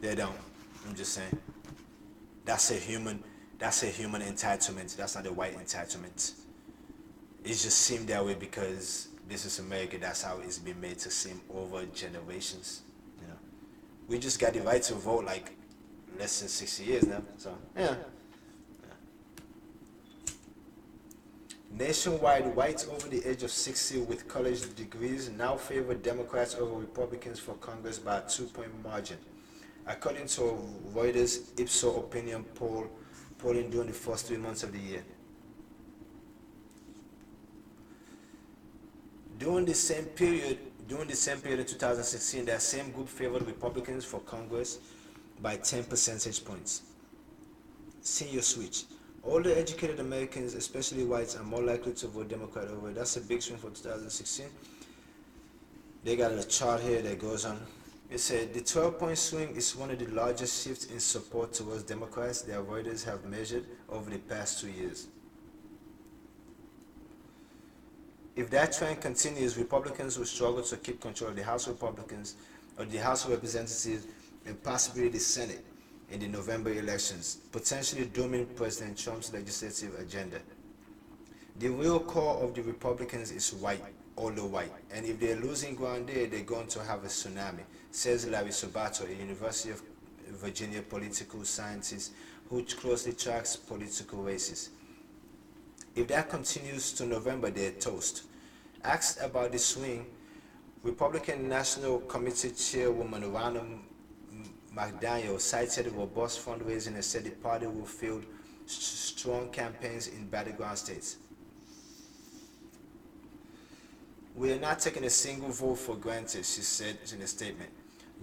they don't. I'm just saying. That's a human entitlement. That's not a white entitlement. It just seemed that way because this is America. That's how it's been made to seem over generations. You know, we just got the right to vote like less than 60 years now. So yeah. Nationwide, whites over the age of 60 with college degrees now favor Democrats over Republicans for Congress by a 2-point margin. According to Reuters Ipsos opinion polling during the first 3 months of the year. During the same period in 2016, that same group favored Republicans for Congress by 10 percentage points. Senior switch. Older educated Americans, especially whites, are more likely to vote Democrat over. That's a big swing for 2016. They got a chart here that goes on. It said the 12-point swing is one of the largest shifts in support towards Democrats that Reuters have measured over the past 2 years. If that trend continues, Republicans will struggle to keep control of the House Republicans or the House of Representatives and possibly the Senate in the November elections, potentially dooming President Trump's legislative agenda. The real core of the Republicans is white, older white, and if they're losing ground there, they're going to have a tsunami, says Larry Sabato, a University of Virginia political scientist who closely tracks political races. If that continues to November, they're toast. Asked about the swing, Republican National Committee Chairwoman Ronna McDaniel cited robust fundraising and said the party will field strong campaigns in battleground states. We are not taking a single vote for granted, she said in a statement.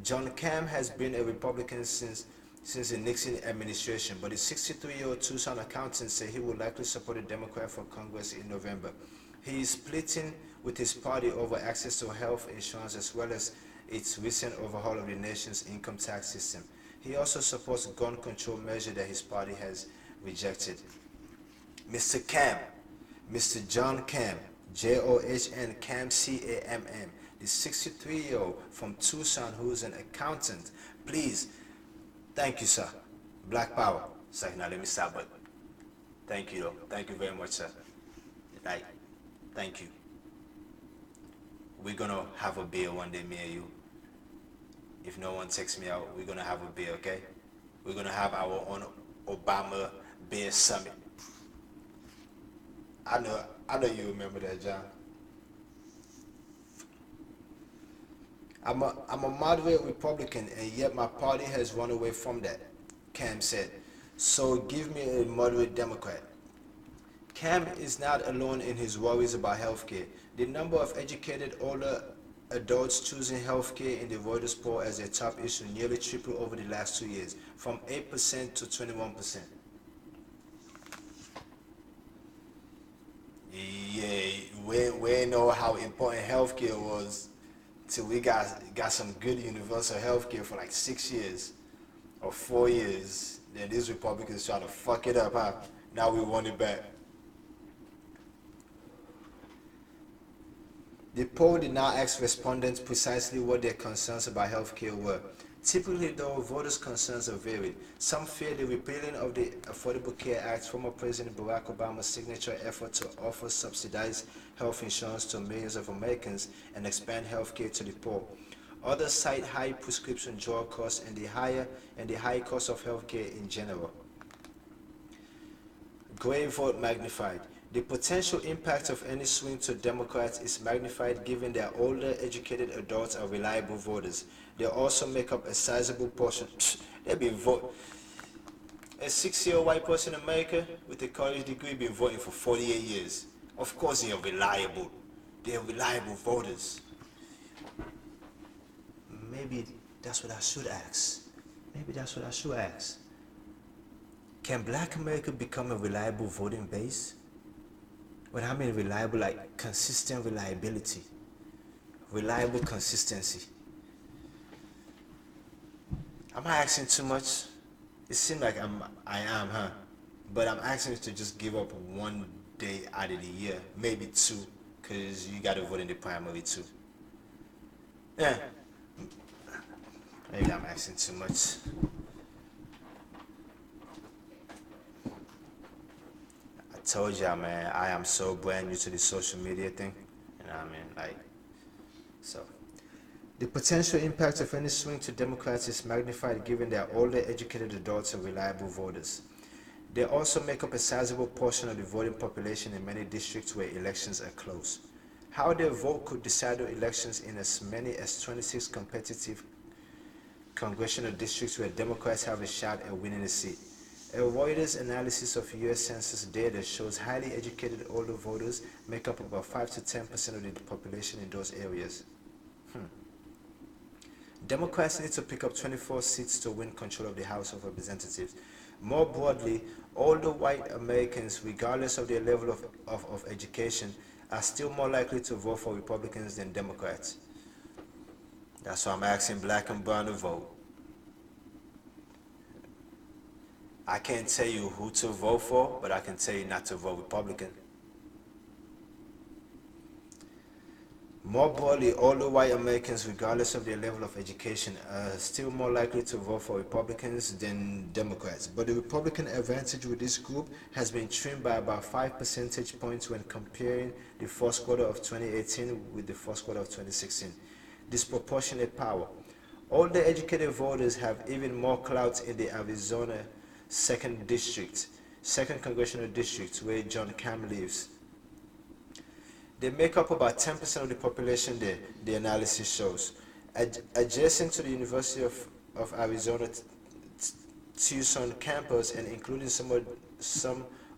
John Cam has been a Republican since the Nixon administration, but the 63-year-old Tucson accountant said he would likely support a Democrat for Congress in November. He is splitting with his party over access to health insurance as well as its recent overhaul of the nation's income tax system. He also supports gun control measures that his party has rejected. Mr. Cam, Mr. John Cam, John Cam, C-A-M-M, the 63-year-old from Tucson who is an accountant. Please, thank you, sir. Black power. It's like, now let me stop, but thank you, though. Thank you very much, sir. Like, thank you. We're gonna have a beer one day, me and you. If no one takes me out, we're gonna have a beer, okay? We're gonna have our own Obama beer summit. I know you remember that, John. I'm a moderate Republican, and yet my party has run away from that, Cam said. So give me a moderate Democrat. Cam is not alone in his worries about healthcare. The number of educated older adults choosing healthcare in the voter poll as their top issue nearly tripled over the last 2 years, from 8% to 21%. Yeah, we know how important healthcare was till we got some good universal healthcare for like 6 years or 4 years. Then these Republicans try to fuck it up, huh? Now we want it back. The poll did not ask respondents precisely what their concerns about healthcare were. Typically, though, voters' concerns are varied. Some fear the repealing of the Affordable Care Act, former President Barack Obama's signature effort to offer subsidized health insurance to millions of Americans and expand healthcare to the poor. Others cite high prescription drug costs and the high cost of healthcare in general. Gray vote magnified. The potential impact of any swing to Democrats is magnified given that older, educated adults are reliable voters. They also make up a sizable portion. They been vote. A 6-year-old white person in America with a college degree been voting for 48 years. Of course they are reliable. They are reliable voters. Maybe that's what I should ask. Maybe that's what I should ask. Can Black America become a reliable voting base? When I mean reliable, like consistent reliability, reliable consistency. Am I asking too much? It seems like I am, huh? But I'm asking you to just give up one day out of the year, maybe two, because you got to vote in the primary too. Yeah. Maybe I'm asking too much. I told y'all, man, I am so brand new to the social media thing. You know what I mean? Like, so. The potential impact of any swing to Democrats is magnified given that older educated adults are reliable voters. They also make up a sizable portion of the voting population in many districts where elections are close. How their vote could decide the elections in as many as 26 competitive congressional districts where Democrats have a shot at winning a seat. A Reuters analysis of U.S. Census data shows highly educated older voters make up about 5 to 10% of the population in those areas. Democrats need to pick up 24 seats to win control of the House of Representatives. More broadly, older white Americans, regardless of their level of education, are still more likely to vote for Republicans than Democrats. That's why I'm asking Black and brown to vote. I can't tell you who to vote for, but I can tell you not to vote Republican. More broadly, older white Americans, regardless of their level of education, are still more likely to vote for Republicans than Democrats. But the Republican advantage with this group has been trimmed by about 5 percentage points when comparing the first quarter of 2018 with the first quarter of 2016. Disproportionate power. Older educated voters have even more clout in the Arizona 2nd Congressional District, where John Cam lives. They make up about 10% of the population there, the analysis shows. Adjacent to the University of Arizona Tucson campus and including some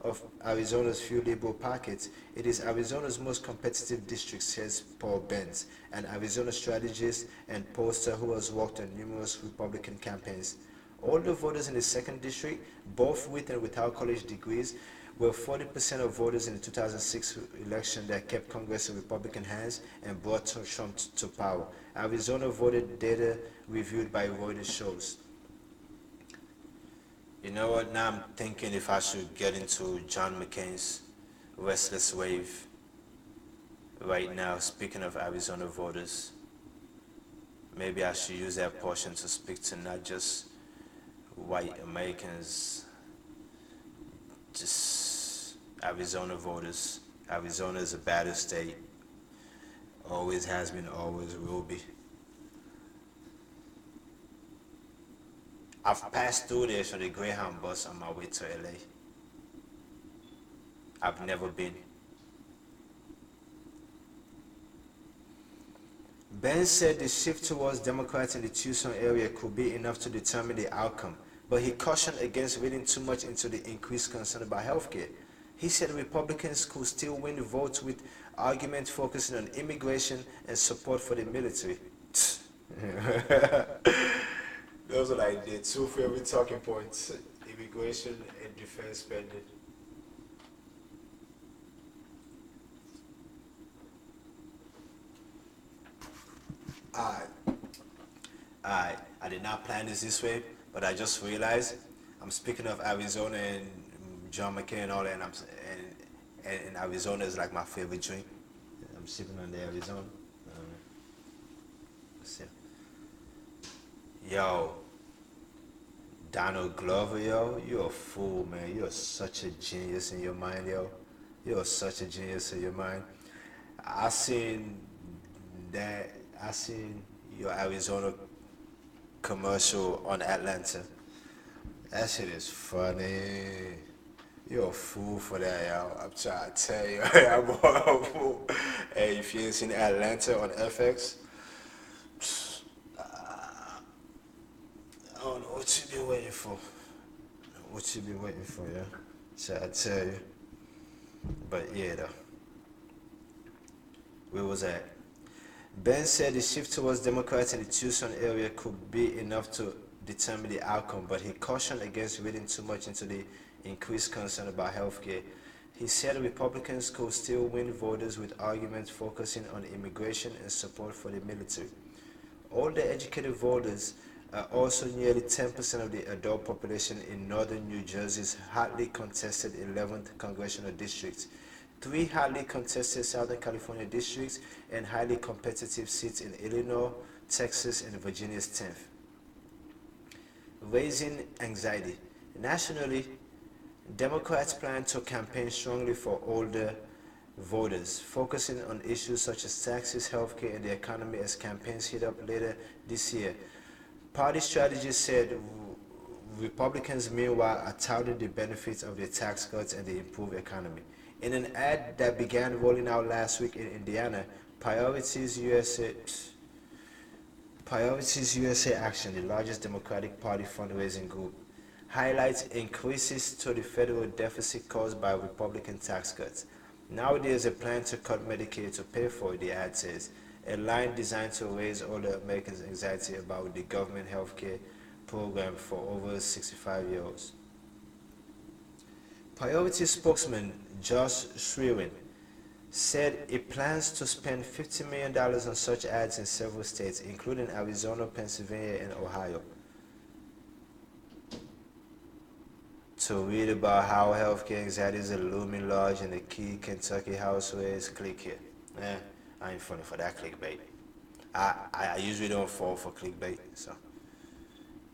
of Arizona's few liberal pockets, it is Arizona's most competitive district, says Paul Benz, an Arizona strategist and pollster who has worked on numerous Republican campaigns. Older voters in the 2nd district, both with and without college degrees, were 40% of voters in the 2006 election that kept Congress in Republican hands and brought Trump to power. Arizona voted data reviewed by Reuters shows. You know what, now I'm thinking if I should get into John McCain's restless wave right now, speaking of Arizona voters. Maybe I should use that portion to speak to not just white Americans, just Arizona voters. Arizona is a battle state. Always has been, always will be. I've passed through there on the Greyhound bus on my way to LA. I've never been. Ben said the shift towards Democrats in the Tucson area could be enough to determine the outcome, but he cautioned against reading too much into the increased concern about healthcare. He said Republicans could still win votes with arguments focusing on immigration and support for the military. Those are like the two favorite talking points: immigration and defense spending. Alright, I did not plan this way, but I just realized I'm speaking of Arizona and John McCain and all that, and Arizona is like my favorite drink. I'm sipping on the Arizona. Sip. Yo, Donald Glover, yo, you're a fool, man. You're such a genius in your mind, yo. You're such a genius in your mind. I seen that. I seen your Arizona commercial on Atlanta. That shit is funny. You're a fool for that, yo. I'm trying to tell you, I'm a fool. Hey, if you ain't seen Atlanta on FX, I don't know what you been waiting for. What you been waiting for, yeah? Try to tell you. But yeah, though. Where was that? Ben said the shift towards Democrats in the Tucson area could be enough to determine the outcome, but he cautioned against reading too much into the increased concern about health care. He said Republicans could still win voters with arguments focusing on immigration and support for the military. Older educated voters are also nearly 10% of the adult population in northern New Jersey's hotly contested 11th congressional district, three hotly contested Southern California districts, and highly competitive seats in Illinois, Texas, and Virginia's 10th. Raising anxiety. Nationally, Democrats plan to campaign strongly for older voters, focusing on issues such as taxes, healthcare, and the economy as campaigns heat up later this year. Party strategists said Republicans, meanwhile, are touting the benefits of the tax cuts and the improved economy. In an ad that began rolling out last week in Indiana, Priorities USA Action, the largest Democratic Party fundraising group, highlights increases to the federal deficit caused by Republican tax cuts. Now there's a plan to cut Medicaid to pay for it, the ad says, a line designed to raise older Americans' anxiety about the government health care program for over 65-year-olds. Priority spokesman Josh Schwerin said it plans to spend $50 million on such ads in several states, including Arizona, Pennsylvania, and Ohio. To read about how healthcare anxieties are looming large in the key Kentucky households, click here. I ain't funny for that clickbait. I usually don't fall for clickbait, so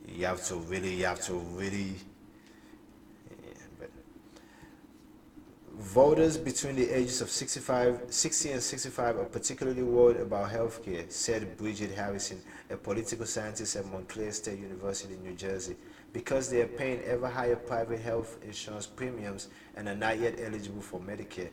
you have to really, yeah, but voters between the ages of 60 and 65 are particularly worried about health care, said Bridget Harrison, a political scientist at Montclair State University, New Jersey, because they are paying ever higher private health insurance premiums and are not yet eligible for Medicare.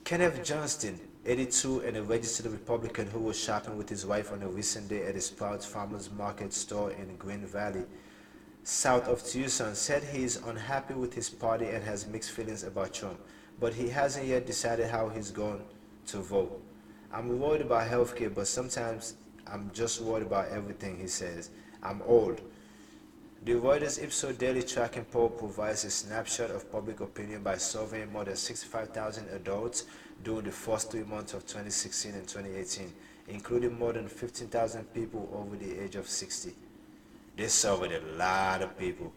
Kenneth Johnston, 82, and a registered Republican who was shopping with his wife on a recent day at a Sprouts Farmers Market store in Green Valley, south of Tucson, said he is unhappy with his party and has mixed feelings about Trump, but he hasn't yet decided how he's going to vote. I'm worried about healthcare, but sometimes I'm just worried about everything, he says. I'm old. The Reuters Ipsos Daily Tracking Poll provides a snapshot of public opinion by surveying more than 65,000 adults during the first 3 months of 2016 and 2018, including more than 15,000 people over the age of 60. They surveyed a lot of people.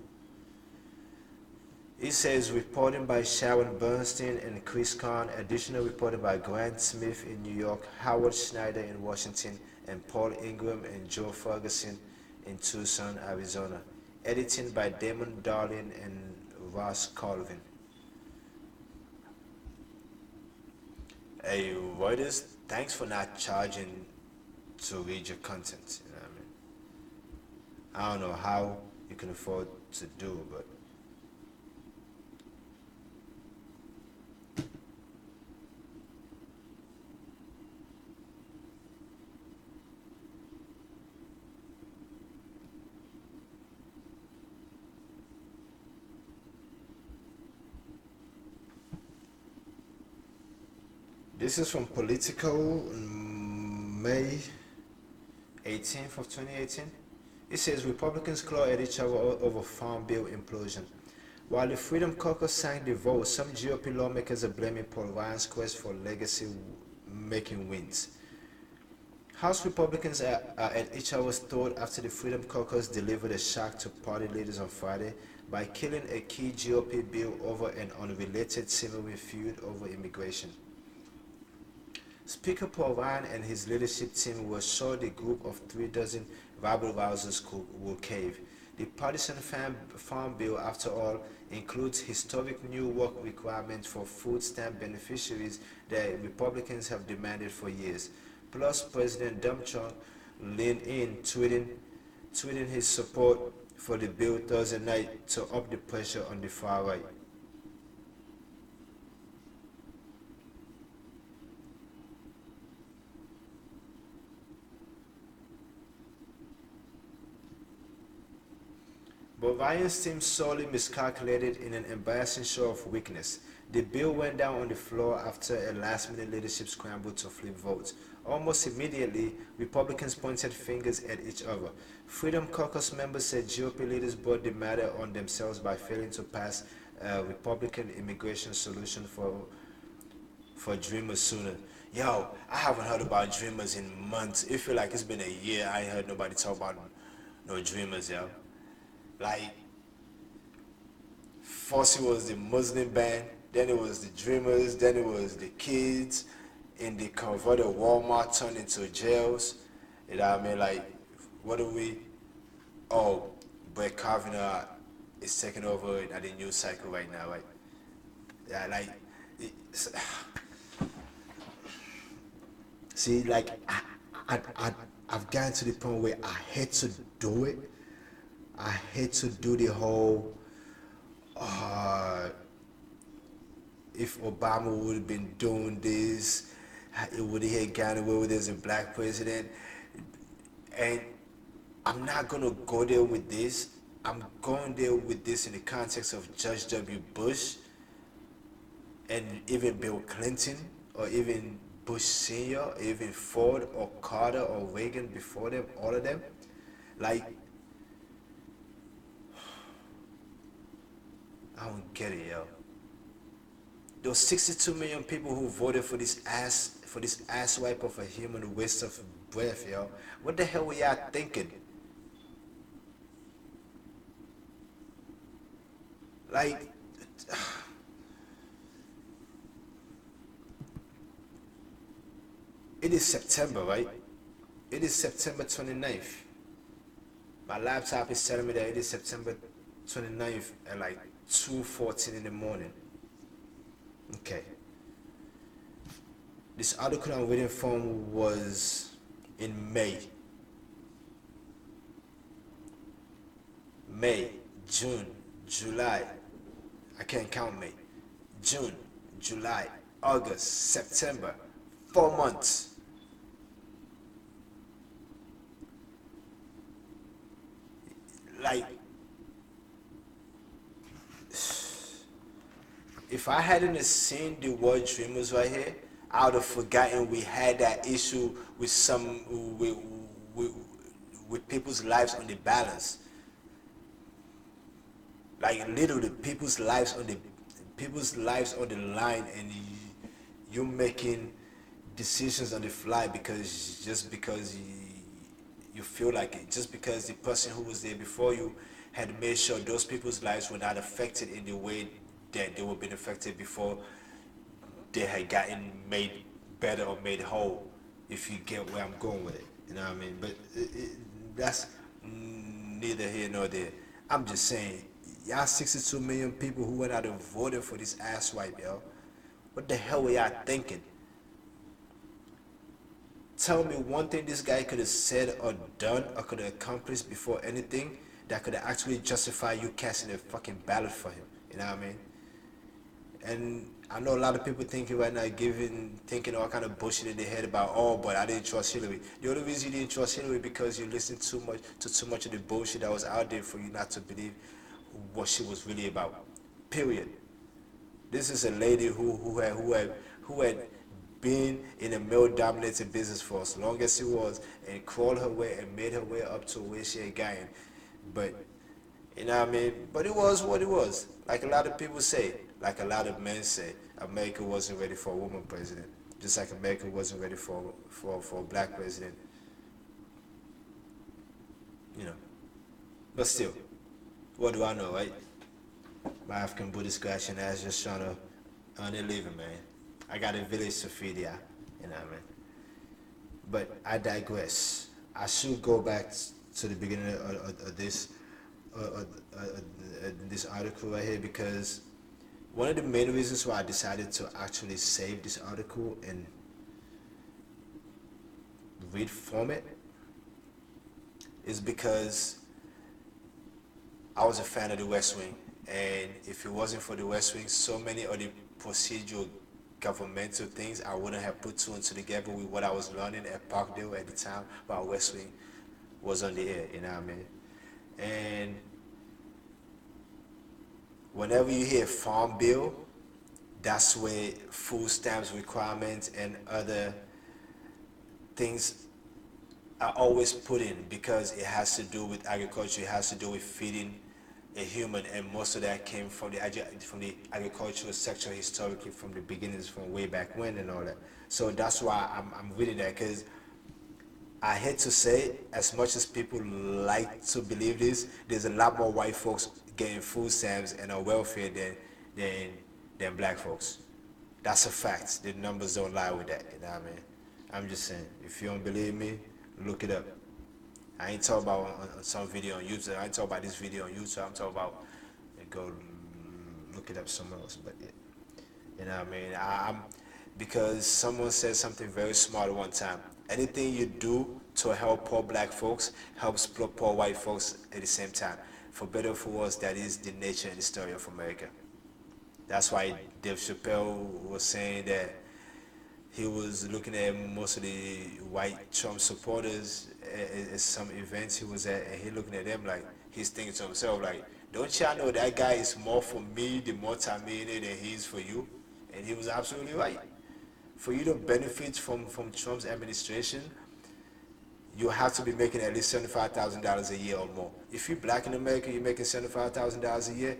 It says reporting by Sharon Bernstein and Chris Kahn, additional reporting by Grant Smith in New York, Howard Schneider in Washington, and Paul Ingram and Joe Ferguson in Tucson, Arizona. Editing by Damon Darling and Ross Colvin. Hey, Reuters, thanks for not charging to read your content. You know what I mean? I don't know how you can afford to do, but This is from Political, May 18th of 2018. It says Republicans claw at each other over Farm Bill implosion. While the Freedom Caucus sang the vote, some GOP lawmakers are blaming Paul Ryan's quest for legacy making wins. House Republicans are at each other's throat after the Freedom Caucus delivered a shock to party leaders on Friday by killing a key GOP bill over an unrelated simmering feud over immigration. Speaker Paul Ryan and his leadership team were sure the group of 3 dozen rabble-rousers will cave. The partisan farm bill, after all, includes historic new work requirements for food stamp beneficiaries that Republicans have demanded for years. Plus, President Donald Trump leaned in, tweeting his support for the bill Thursday night to up the pressure on the far right. But Ryan's team sorely miscalculated in an embarrassing show of weakness. The bill went down on the floor after a last-minute leadership scramble to flip votes. Almost immediately, Republicans pointed fingers at each other. Freedom Caucus members said GOP leaders brought the matter on themselves by failing to pass a Republican immigration solution for Dreamers sooner. Yo, I haven't heard about Dreamers in months. It feel like it's been a year I ain't heard nobody talk about no Dreamers, yo. Like, first it was the Muslim band, then it was the Dreamers, then it was the kids in the converted Walmart turned into jails. You know what I mean? Like, what do we? Oh, Brett Kavanaugh is taking over at the news cycle right now, right? Yeah, like, it's, see, like, I've gotten to the point where I hate to do it. I hate to do the whole uh, if Obama would have been doing this, it would have gotten away with it as a black president. And I'm not gonna go there with this. I'm going there with this in the context of George W. Bush and even Bill Clinton or even Bush Sr., or even Ford or Carter or Reagan before them, all of them. Like, I don't get it, yo. Those 62 million people who voted for this ass wipe of a human waste of breath, yo. What the hell were y'all thinking? Like, it is September, right? It is September 29th. My laptop is telling me that it is September 29th at like 2:14 in the morning. Okay. This article I'm reading from was in May. May, June, July. I can't count May. June, July, August, September. 4 months. Like, if I hadn't seen the word dreamers right here, I would have forgotten we had that issue with with, with people's lives on the balance. Like, literally people's lives on the line, and you making decisions on the fly because just because you feel like it, just because the person who was there before you had made sure those people's lives were not affected in the way that they were being affected before they had gotten made better or made whole, if you get where I'm going with it. You know what I mean? But that's neither here nor there. I'm just saying, y'all 62 million people who went out and voted for this ass wipe, yo. What the hell were y'all thinking? Tell me one thing this guy could have said or done or could have accomplished before anything that could have actually justified you casting a fucking ballot for him. You know what I mean? And I know a lot of people thinking right now, thinking all kind of bullshit in their head about, oh, but I didn't trust Hillary. The only reason you didn't trust Hillary because you listened too much of the bullshit that was out there for you not to believe what she was really about. Period. This is a lady who had been in a male-dominated business for as long as she was and crawled her way and made her way up to where she had gotten. But you know what I mean? But it was what it was. Like a lot of people say, like a lot of men say, America wasn't ready for a woman president. Just like America wasn't ready for a black president. You know. But still, what do I know, right? My African Buddhist scratching ass just trying to earn a living, man. I got a village to feed, yeah. You know what I mean? But I digress. I should go back to the beginning of uh, uh, uh, this article right here because one of the main reasons why I decided to actually save this article and read from it is because I was a fan of the West Wing, and if it wasn't for the West Wing, so many of the procedural governmental things I wouldn't have put two and two together with what I was learning at Parkdale at the time while West Wing was on the air, you know what I mean? And whenever you hear Farm Bill, that's where food stamps requirements and other things are always put in because it has to do with agriculture, it has to do with feeding a human, and most of that came from the agricultural sector historically from the beginnings, from way back when and all that. So that's why I'm reading that because I hate to say, as much as people like to believe this, there's a lot more white folks getting food stamps and on welfare than than black folks. That's a fact. The numbers don't lie with that. You know what I mean? I'm just saying. If you don't believe me, look it up. I ain't talking about on some video on YouTube. I ain't talking about this video on YouTube. I'm talking about go look it up somewhere else. But yeah, you know what I mean? I'm because someone said something very smart one time. Anything you do to help poor black folks helps poor white folks at the same time. For better or for worse, that is the nature and the story of America. That's why Dave Chappelle was saying that he was looking at most of the white Trump supporters at some events he was at, and he looking at them like he's thinking to himself like, "Don't y'all know that guy is more for me, the multi-millionaire, than he is for you?" And he was absolutely right. For you to benefit from Trump's administration, you have to be making at least $75,000 a year or more. If you're black in America, you're making $75,000 a year.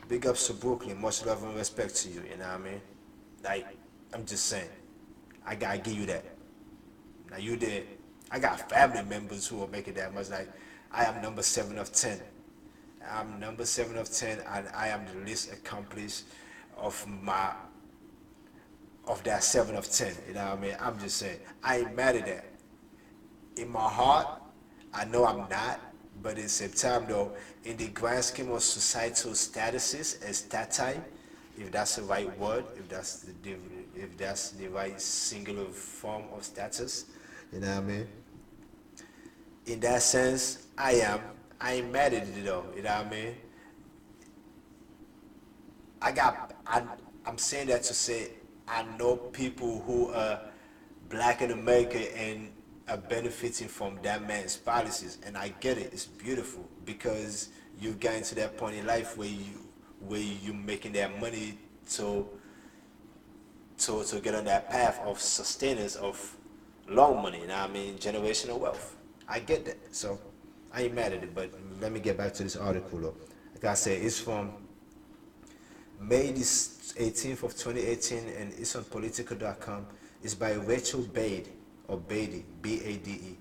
Big ups to Brooklyn. Much love and respect to you. You know what I mean? Like, I'm just saying. I gotta give you that. Now you did. I got family members who are making that much. Like, I am number 7 of 10. I'm number 7 of 10, and I am the least accomplished of my of that 7 of 10. You know what I mean? I'm just saying. I ain't mad at that. In my heart, I know I'm not. But in September, though, in the grand scheme of societal statuses and stati, if that's the right word, if that's the right singular form of status, you know what I mean? In that sense, I ain't mad at it though, you know what I mean? I got, I, I'm saying that to say I know people who are black in America and are benefiting from that man's policies, and I get it. It's beautiful because you've gotten to that point in life where you making that money to to get on that path of sustenance of long money. You know what I mean? Generational wealth. I get that. So I ain't mad at it. But let me get back to this article. Though. Like I said, it's from May this 18th of 2018, and it's on political.com. It's by Rachel Bade, or Bade, B-A-D-E.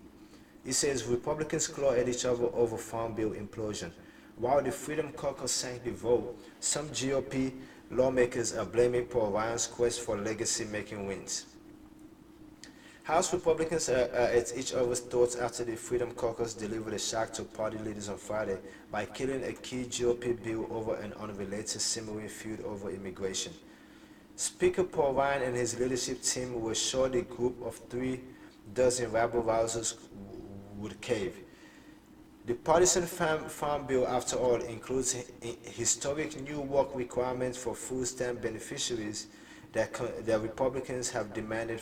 It says Republicans claw at each other over Farm Bill implosion. While the Freedom Caucus sank the vote, some GOP lawmakers are blaming Paul Ryan's quest for legacy-making wins. House Republicans are at each other's throats after the Freedom Caucus delivered a shock to party leaders on Friday by killing a key GOP bill over an unrelated simmering feud over immigration. Speaker Paul Ryan and his leadership team were sure the group of 36 rabble-rousers would cave. The partisan farm bill, after all, includes historic new work requirements for food stamp beneficiaries that Republicans have demanded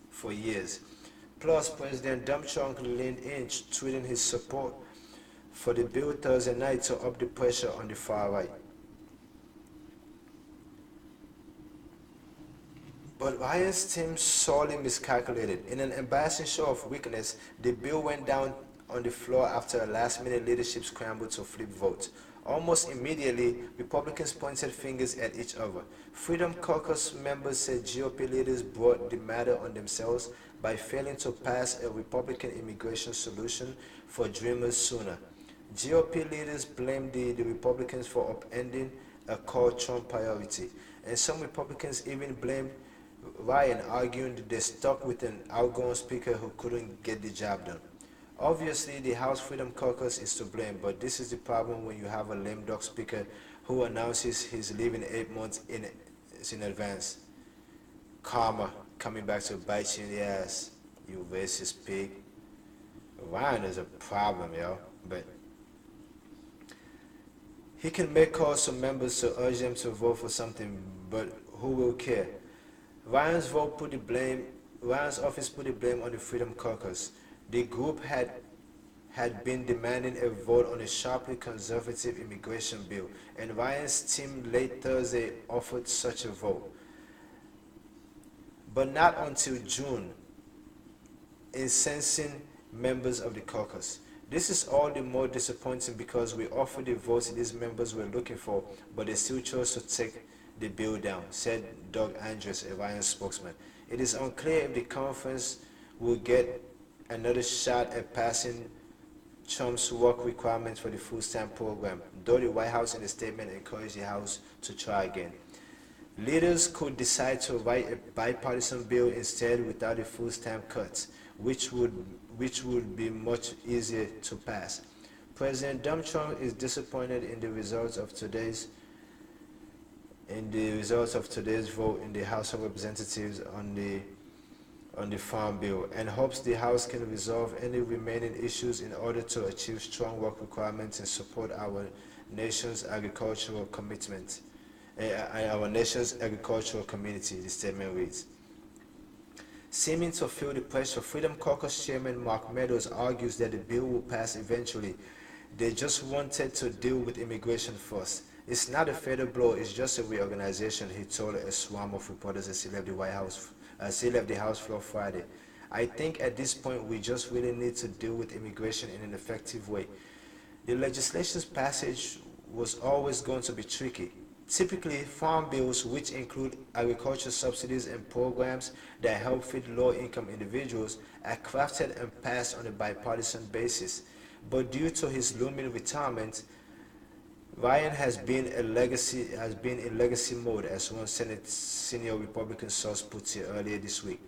for years. Plus, President Donald Trump leaned in, tweeting his support for the bill Thursday night to up the pressure on the far right. But Ryan's team sorely miscalculated. In an embarrassing show of weakness, the bill went down on the floor after a last-minute leadership scramble to flip votes. Almost immediately, Republicans pointed fingers at each other. Freedom Caucus members said GOP leaders brought the matter on themselves by failing to pass a Republican immigration solution for Dreamers sooner. GOP leaders blamed the Republicans for upending a core Trump priority, and some Republicans even blamed Ryan, arguing that they stuck with an outgoing speaker who couldn't get the job done. Obviously, the House Freedom Caucus is to blame, but this is the problem when you have a lame duck speaker who announces he's leaving 8 months in advance. Karma coming back to bite you in the ass, you racist pig. Ryan is a problem, yo, but he can make calls to members to urge them to vote for something, but who will care? Ryan's vote put the blame. Ryan's office put the blame on the Freedom Caucus. The group had been demanding a vote on a sharply conservative immigration bill, and Ryan's team late Thursday offered such a vote, but not until June, incensing members of the caucus. This is all the more disappointing because we offered the votes these members were looking for, but they still chose to take the bill down, said Doug Andrews, a Ryan spokesman. It is unclear if the conference will get another shot at passing Trump's work requirements for the food stamp program, though the White House in a statement encouraged the House to try again. Leaders could decide to write a bipartisan bill instead without the food stamp cuts, which would be much easier to pass. President Donald Trump is disappointed in the results of today's vote in the House of Representatives on the Farm Bill, and hopes the House can resolve any remaining issues in order to achieve strong work requirements and support our nation's agricultural commitment. Our nation's agricultural community, the statement reads. Seeming to feel the pressure, Freedom Caucus Chairman Mark Meadows argues that the bill will pass eventually. They just wanted to deal with immigration first. It's not a fatal blow, it's just a reorganization, he told a swarm of reporters as he left the House floor Friday. I think at this point we just really need to deal with immigration in an effective way. The legislation's passage was always going to be tricky. Typically, farm bills, which include agriculture subsidies and programs that help feed low-income individuals, are crafted and passed on a bipartisan basis. But due to his looming retirement, Ryan has been in legacy mode, as one Senate senior Republican source puts it earlier this week.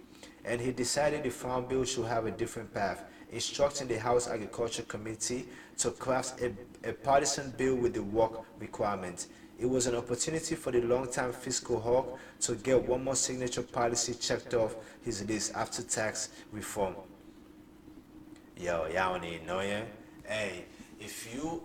And he decided the farm bill should have a different path, instructing the House Agriculture Committee to craft a partisan bill with the work requirement. It was an opportunity for the long-time fiscal hawk to get one more signature policy checked off his list after tax reform. Yo, y'all don't even know ya. Hey, if you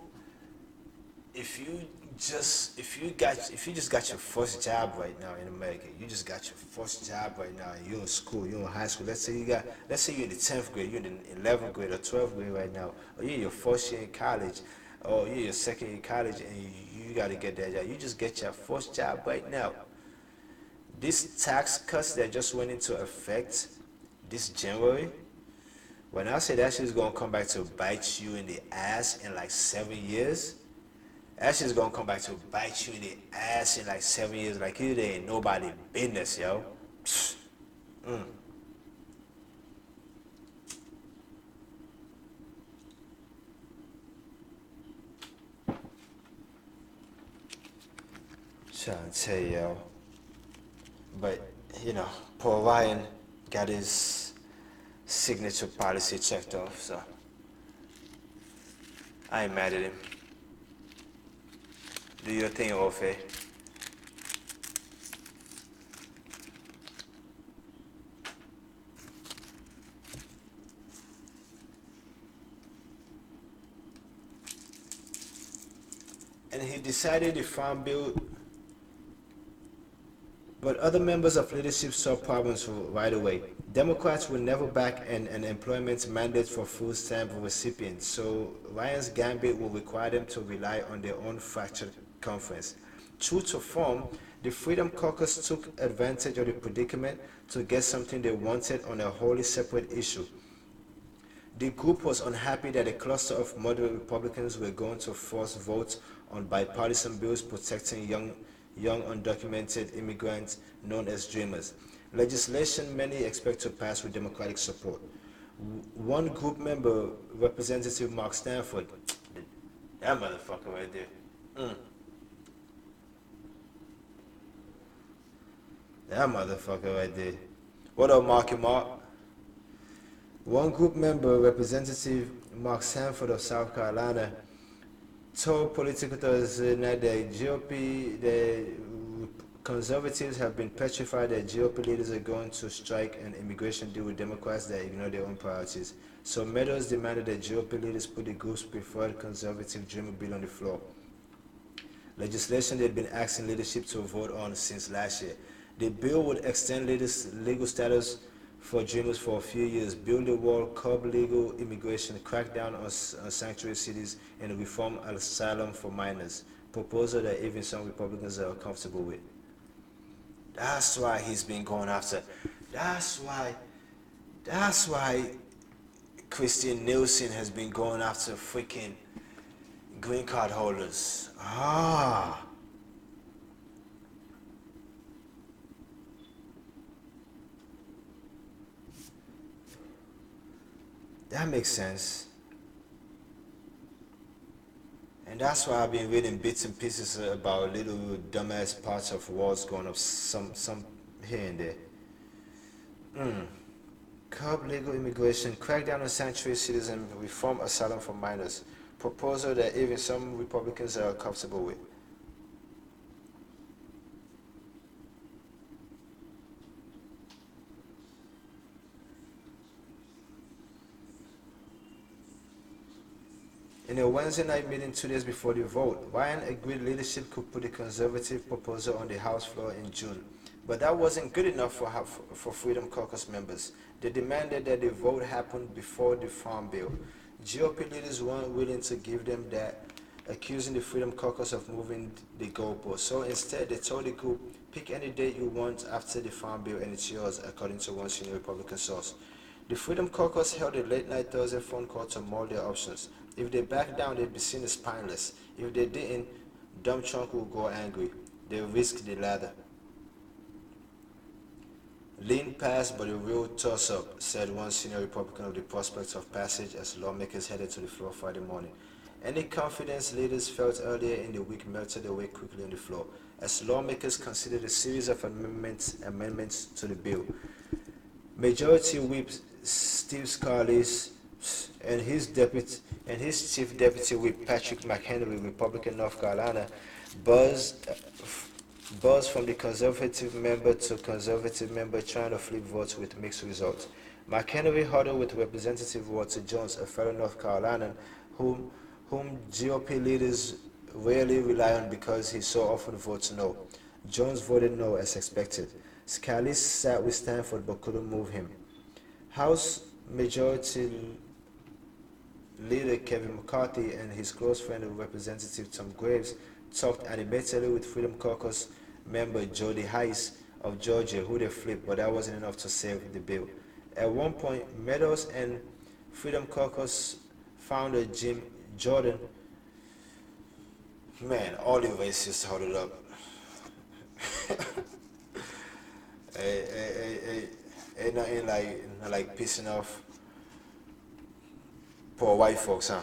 just got your first job right now in America, you just got your first job right now, and you're in school, you're in high school. Let's say you're in the 10th grade, you're in the 11th grade or 12th grade right now, or you're in your first year in college, or you're in your second year in college, and you got to get that job. You just get your first job right now. These tax cuts that just went into effect this January, when I say that shit's gonna come back to bite you in the ass in like 7 years, that shit's gonna come back to bite you in the ass in like 7 years, like it ain't nobody business, yo. Trying to tell you, yo. But, poor Ryan got his signature policy checked off, so I ain't mad at him. Do your thing, Ofe. And he decided the farm bill, but other members of leadership saw problems right away. Democrats will never back an employment mandate for food stamp recipients, so Ryan's gambit will require them to rely on their own fractured conference. True to form, The Freedom Caucus took advantage of the predicament to get something they wanted on a wholly separate issue. The group was unhappy that a cluster of moderate Republicans were going to force votes on bipartisan bills protecting young undocumented immigrants known as Dreamers, legislation many expect to pass with Democratic support. One group member, Representative Mark Stanford, that motherfucker right there. That motherfucker right there. What up, Marky Mark? One group member, Representative Mark Sanford of South Carolina, told political Thursday night that the conservatives have been petrified that GOP leaders are going to strike an immigration deal with Democrats that ignore their own priorities. So Meadows demanded that GOP leaders put the group's preferred conservative Dreamer bill on the floor, legislation they'd been asking leadership to vote on since last year. The bill would extend legal status for Dreamers for a few years, build a wall, curb legal immigration, crack down on sanctuary cities, and reform asylum for minors, proposal that even some Republicans are comfortable with. That's why he's been going after. That's why Christian Nielsen has been going after freaking green card holders. That makes sense. And that's why I've been reading bits and pieces about little dumbass parts of wars going up some here and there. Curb legal immigration, crack down on sanctuary cities, and reform asylum for minors. Proposal that even some Republicans are comfortable with. In a Wednesday night meeting 2 days before the vote, Ryan agreed leadership could put the conservative proposal on the House floor in June. But that wasn't good enough for Freedom Caucus members. They demanded that the vote happen before the Farm Bill. GOP leaders weren't willing to give them that, accusing the Freedom Caucus of moving the goalpost. So instead, they told the group, pick any date you want after the Farm Bill and it's yours, according to one senior Republican source. The Freedom Caucus held a late-night Thursday phone call to mull their options. If they backed down, they'd be seen as spineless. If they didn't, Dumb Trunk would go angry. They risked the latter. Lean passed, but a real toss-up, said one senior Republican of the prospects of passage as lawmakers headed to the floor Friday morning. Any confidence leaders felt earlier in the week melted away quickly on the floor, as lawmakers considered a series of amendments to the bill. Majority Whip Steve Scalise and his chief deputy whip Patrick McHenry, Republican North Carolina, buzzed from the conservative member to conservative member, trying to flip votes with mixed results. McHenry huddled with Representative Walter Jones, a fellow North Carolinian whom GOP leaders rarely rely on because he so often votes no. Jones voted no as expected. Scalise sat with Stanford but couldn't move him. House Majority Leader Kevin McCarthy and his close friend Representative Tom Graves talked animatedly with Freedom Caucus member Jody Heiss of Georgia, who they flipped, but that wasn't enough to save the bill. At one point, Meadows and Freedom Caucus founder Jim Jordan, man, all the racists hold it up. Ain't nothing like pissing off poor white folks, huh?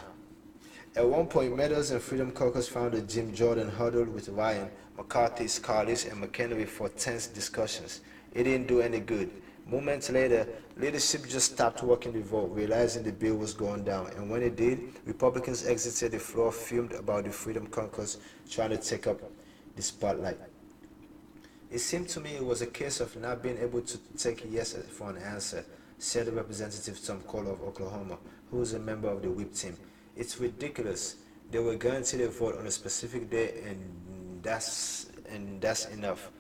At one point, Meadows and Freedom Caucus founder Jim Jordan huddled with Ryan, McCarthy, Scalise, and McHenry for tense discussions. It didn't do any good. Moments later, leadership just stopped working the vote, realizing the bill was going down, and when it did, Republicans exited the floor fumed about the Freedom Caucus trying to take up the spotlight. It seemed to me it was a case of not being able to take yes for an answer, said Representative Tom Cole of Oklahoma, who is a member of the whip team. It's ridiculous. They were guaranteed a vote on a specific day, and that's enough.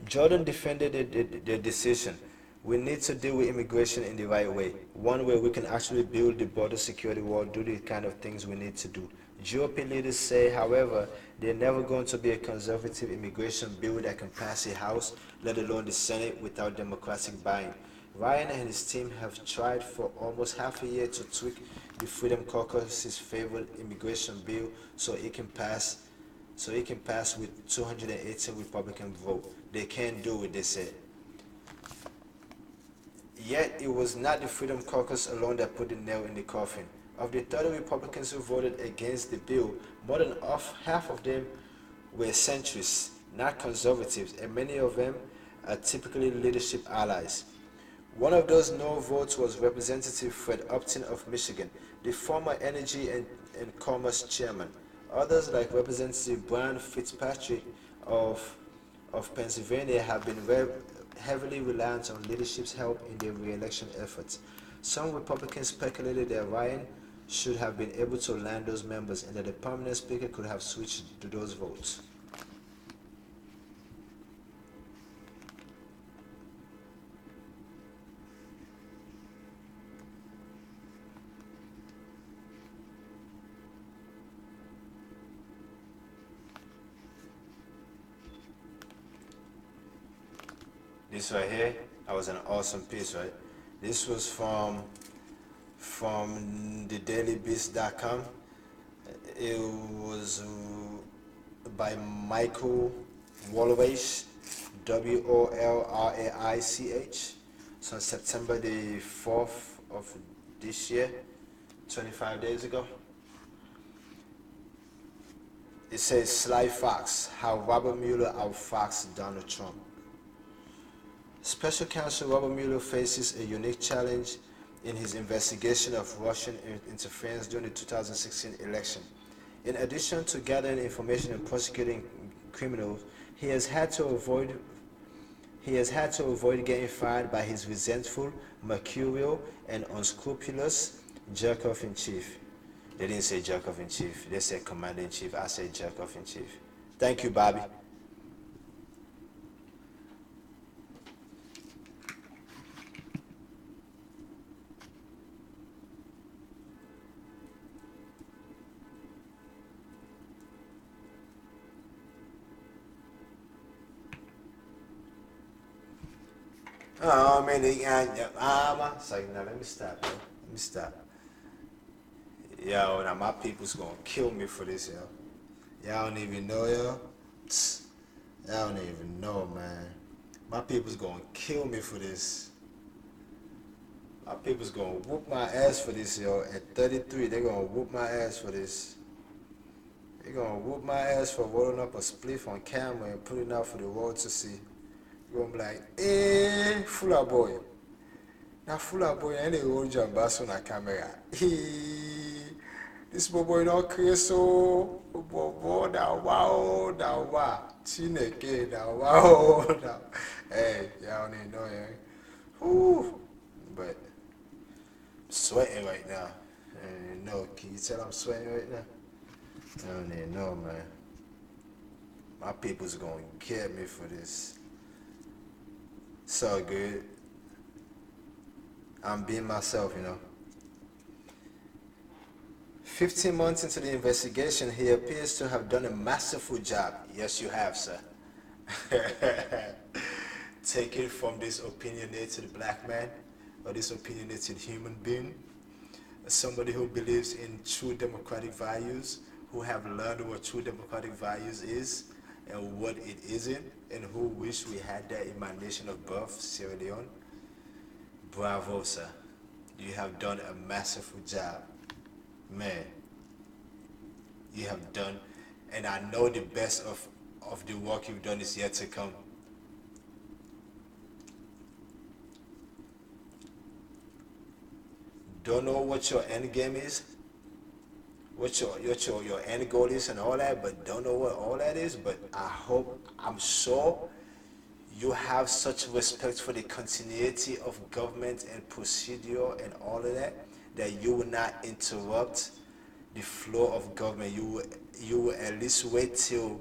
Jordan defended the decision. We need to deal with immigration in the right way. One way we can actually build the border security wall, do the kind of things we need to do. GOP leaders say, however, they're never going to be a conservative immigration bill that can pass a House, let alone the Senate, without Democratic buy-in. Ryan and his team have tried for almost half a year to tweak the Freedom Caucus's favorite immigration bill so it can pass with 218 Republican votes. They can't do it, they said. Yet it was not the Freedom Caucus alone that put the nail in the coffin. Of the 30 Republicans who voted against the bill, more than half of them were centrists, not conservatives, and many of them are typically leadership allies. One of those no votes was Representative Fred Upton of Michigan, the former Energy and Commerce Chairman. Others, like Representative Brian Fitzpatrick of, of Pennsylvania, have been heavily reliant on leadership's help in their re-election efforts. Some Republicans speculated that Ryan should have been able to land those members and that the permanent speaker could have switched to those votes. This right here, that was an awesome piece, right? This was from thedailybeast.com. It was by Michael Wolraich, Wolraich. So on September the 4th of this year, 25 days ago. It says Sly Fox, how Robert Mueller outfoxed Donald Trump. Special Counsel Robert Mueller faces a unique challenge in his investigation of Russian interference during the 2016 election. In addition to gathering information and prosecuting criminals, he has had to avoid getting fired by his resentful, mercurial, and unscrupulous jerk-off-in-chief. They didn't say jerk-off-in-chief. They said commander-in-chief. I said jerk-off-in-chief. Thank you, Bobby. Oh man, it's like, now let me stop, yo. Let me stop. Yo, now my people's gonna kill me for this, yo. Y'all don't even know, yo. Y'all don't even know, man. My people's gonna kill me for this. My people's gonna whoop my ass for this, yo. At 33, they're gonna whoop my ass for this. They're gonna whoop my ass for rolling up a spliff on camera and putting it out for the world to see. You're gonna be like, Fula boy. Now Fula boy, any old jambas on a camera. This boy don't care so. Boy, da wow. Chineke, da wow. Hey, y'all need to know, yeah. Whew. But I'm sweating right now. No, can you tell I'm sweating right now? I don't even know, man. My people's gonna get me for this. So good. I'm being myself, 15 months into the investigation, he appears to have done a masterful job. Yes, you have, sir. Take it from this opinionated black man, or this opinionated human being, somebody who believes in true democratic values, who have learned what true democratic values is and what it isn't, and who wish we had that in my nation of birth, Sierra Leone. Bravo, sir. You have done a masterful job. Man, you have done, and I know the best of the work you've done is yet to come. Don't know what your end game is, what your end goal is and all that, but don't know what all that is, but I'm sure you have such respect for the continuity of government and procedure and all of that, that you will not interrupt the flow of government. You will at least wait till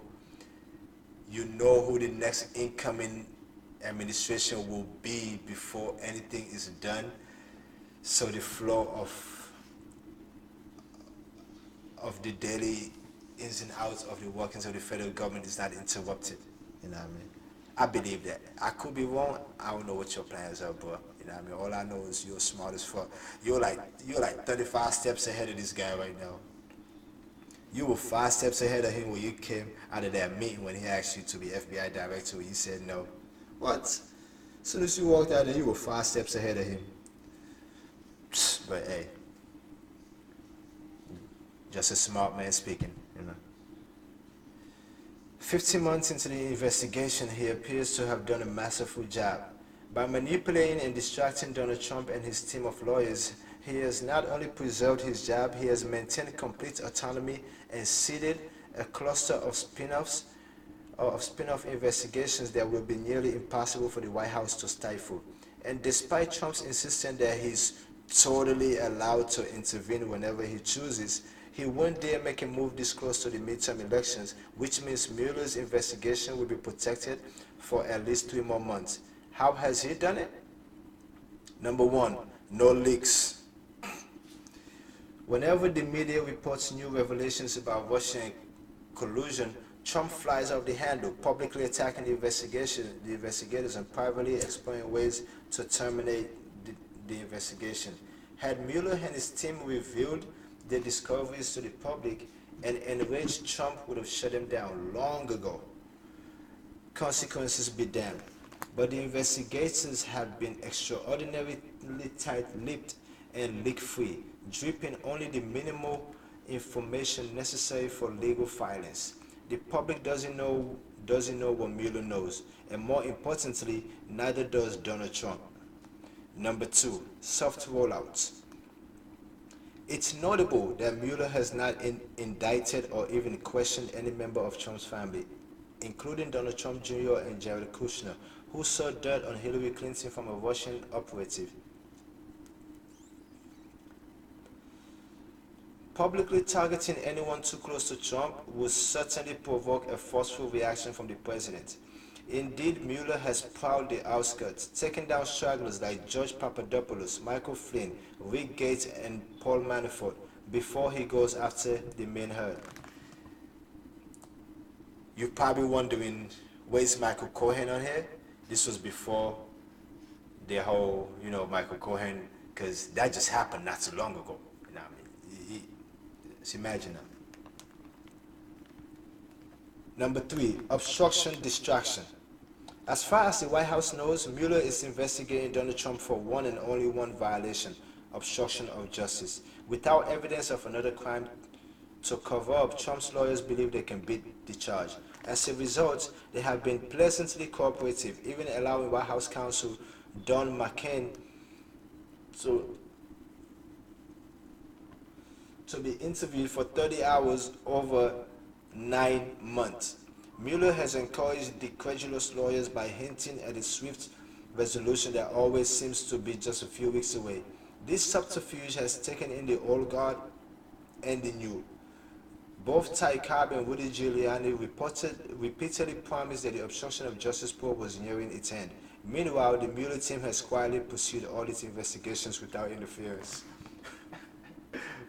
you know who the next incoming administration will be before anything is done, so the flow of the daily ins and outs of the workings of the federal government is not interrupted. You know what I mean? I believe that. I could be wrong. I don't know what your plans are, bro. You know what I mean? All I know is you're smart as fuck. You're like 35 steps ahead of this guy right now. You were 5 steps ahead of him when you came out of that meeting when he asked you to be FBI director. When you said no. What? As soon as you walked out there, you were 5 steps ahead of him. But hey, just a smart man speaking, you know. 15 months into the investigation, he appears to have done a masterful job. By manipulating and distracting Donald Trump and his team of lawyers, he has not only preserved his job, he has maintained complete autonomy and seeded a cluster of spin-offs investigations that will be nearly impossible for the White House to stifle. And despite Trump's insistence that he's totally allowed to intervene whenever he chooses, he won't dare make a move this close to the midterm elections, which means Mueller's investigation will be protected for at least 3 more months. How has he done it? Number one, no leaks. Whenever the media reports new revelations about Russian collusion, Trump flies off the handle, publicly attacking the investigators and privately exploring ways to terminate the investigation. Had Mueller and his team revealed their discoveries to the public, an enraged Trump would have shut them down long ago. Consequences be damned. But the investigators have been extraordinarily tight-lipped and leak-free, dripping only the minimal information necessary for legal filings. The public doesn't know what Mueller knows, and more importantly, neither does Donald Trump. Number two, soft rollouts. It's notable that Mueller has not indicted or even questioned any member of Trump's family, including Donald Trump Jr. and Jared Kushner, who saw dirt on Hillary Clinton from a Russian operative. Publicly targeting anyone too close to Trump would certainly provoke a forceful reaction from the president. Indeed, Mueller has prowled the outskirts, taking down stragglers like George Papadopoulos, Michael Flynn, Rick Gates, and Paul Manafort before he goes after the main herd. You're probably wondering, where's Michael Cohen on here? This was before the whole, Michael Cohen, because that just happened not too long ago. You know what I mean? Just imagine that. Number three, obstruction, distraction. As far as the White House knows, Mueller is investigating Donald Trump for one and only one violation, obstruction of justice. Without evidence of another crime to cover up, Trump's lawyers believe they can beat the charge. As a result, they have been pleasantly cooperative, even allowing White House counsel Don McCain to be interviewed for 30 hours over 9 months. Mueller has encouraged the credulous lawyers by hinting at a swift resolution that always seems to be just a few weeks away. This subterfuge has taken in the old guard and the new. Both Ty Cobb and Rudy Giuliani repeatedly promised that the obstruction of justice probe was nearing its end. Meanwhile, the Mueller team has quietly pursued all its investigations without interference.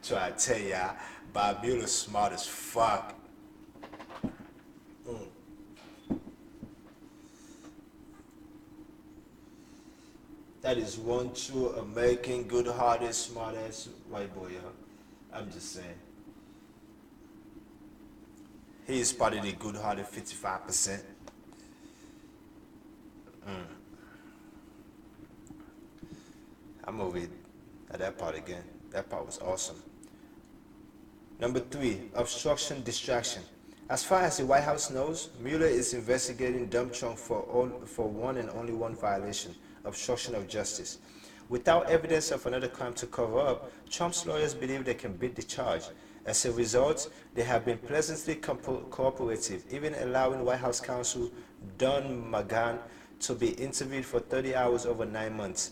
So I tell y'all, Bob Mueller's smart as fuck. That is one true American, good-hearted, smart-ass white boy, yo. I'm just saying. He is part of the good-hearted 55%. I'm gonna read that part again. That part was awesome. Number three, obstruction, distraction. As far as the White House knows, Mueller is investigating Donald Trump for one and only one violation, obstruction of justice. Without evidence of another crime to cover up, Trump's lawyers believe they can beat the charge. As a result, they have been pleasantly cooperative, even allowing White House counsel Don McGahn to be interviewed for 30 hours over 9 months.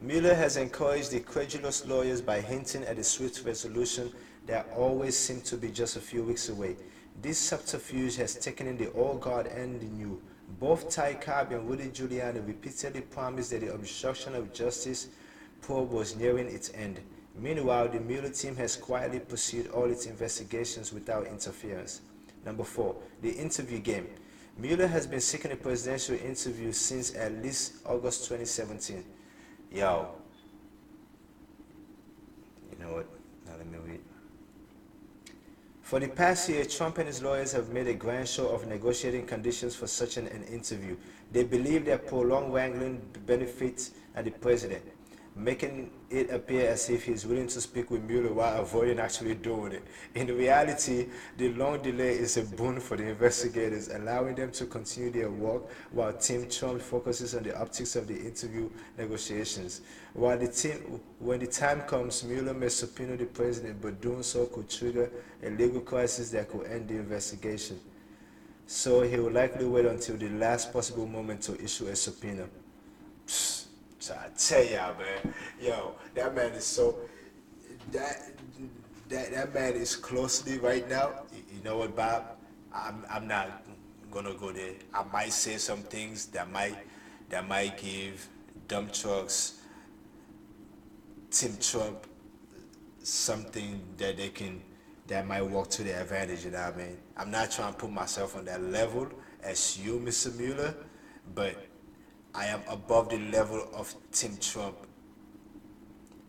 Mueller has encouraged the credulous lawyers by hinting at a swift resolution that always seemed to be just a few weeks away. This subterfuge has taken in the old guard and the new. Both Ty Cobb and Rudy Giuliani repeatedly promised that the obstruction of justice probe was nearing its end. Meanwhile, the Mueller team has quietly pursued all its investigations without interference. Number 4. The interview game. Mueller has been seeking a presidential interview since at least August 2017. Yo, you know what? Now let me read. For the past year, Trump and his lawyers have made a grand show of negotiating conditions for such an interview. They believe that prolonged wrangling benefits the president, making it appear as if he is willing to speak with Mueller while avoiding actually doing it. In reality, the long delay is a boon for the investigators, allowing them to continue their work while Team Trump focuses on the optics of the interview negotiations. When the time comes, Mueller may subpoena the president, but doing so could trigger a legal crisis that could end the investigation. So he will likely wait until the last possible moment to issue a subpoena. So I tell y'all, man, yo, that man is so that man is closely right now. You know what, Bob? I'm not gonna go there. I might say some things that might give dump trucks, Tim Trump, something that might work to their advantage. You know what I mean? I'm not trying to put myself on that level as you, Mr. Mueller, but I am above the level of Tim Trump.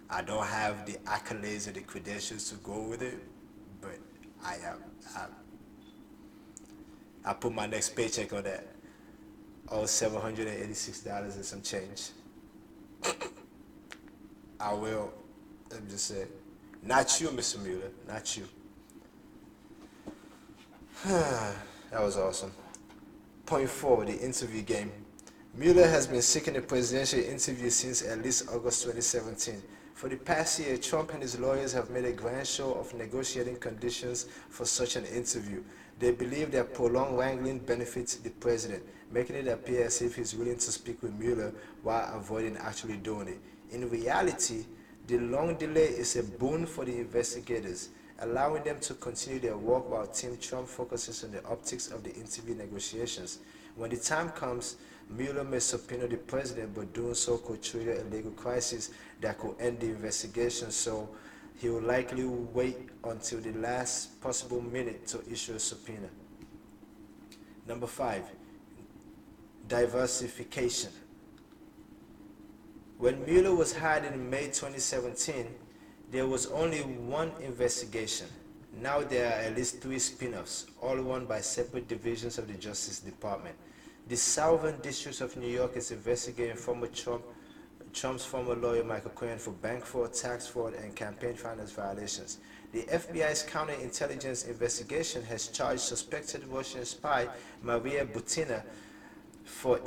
I don't have the accolades or the credentials to go with it, but I put my next paycheck on that. Oh, $786 and some change. I will. Let me just say, not you, Mr. Mueller, not you. That was awesome. Point 4, the interview game. Mueller has been seeking a presidential interview since at least August 2017. For the past year, Trump and his lawyers have made a grand show of negotiating conditions for such an interview. They believe that prolonged wrangling benefits the president, making it appear as if he's willing to speak with Mueller while avoiding actually doing it. In reality, the long delay is a boon for the investigators, allowing them to continue their work while Team Trump focuses on the optics of the interview negotiations. When the time comes, Mueller may subpoena the president, but doing so could trigger a legal crisis that could end the investigation, so he will likely wait until the last possible minute to issue a subpoena. Number 5, diversification. When Mueller was hired in May 2017, there was only one investigation. Now there are at least 3 spin-offs, all run by separate divisions of the Justice Department. The Southern District of New York is investigating Trump's former lawyer Michael Cohen for bank fraud, tax fraud, and campaign finance violations. The FBI's counterintelligence investigation has charged suspected Russian spy Maria Butina for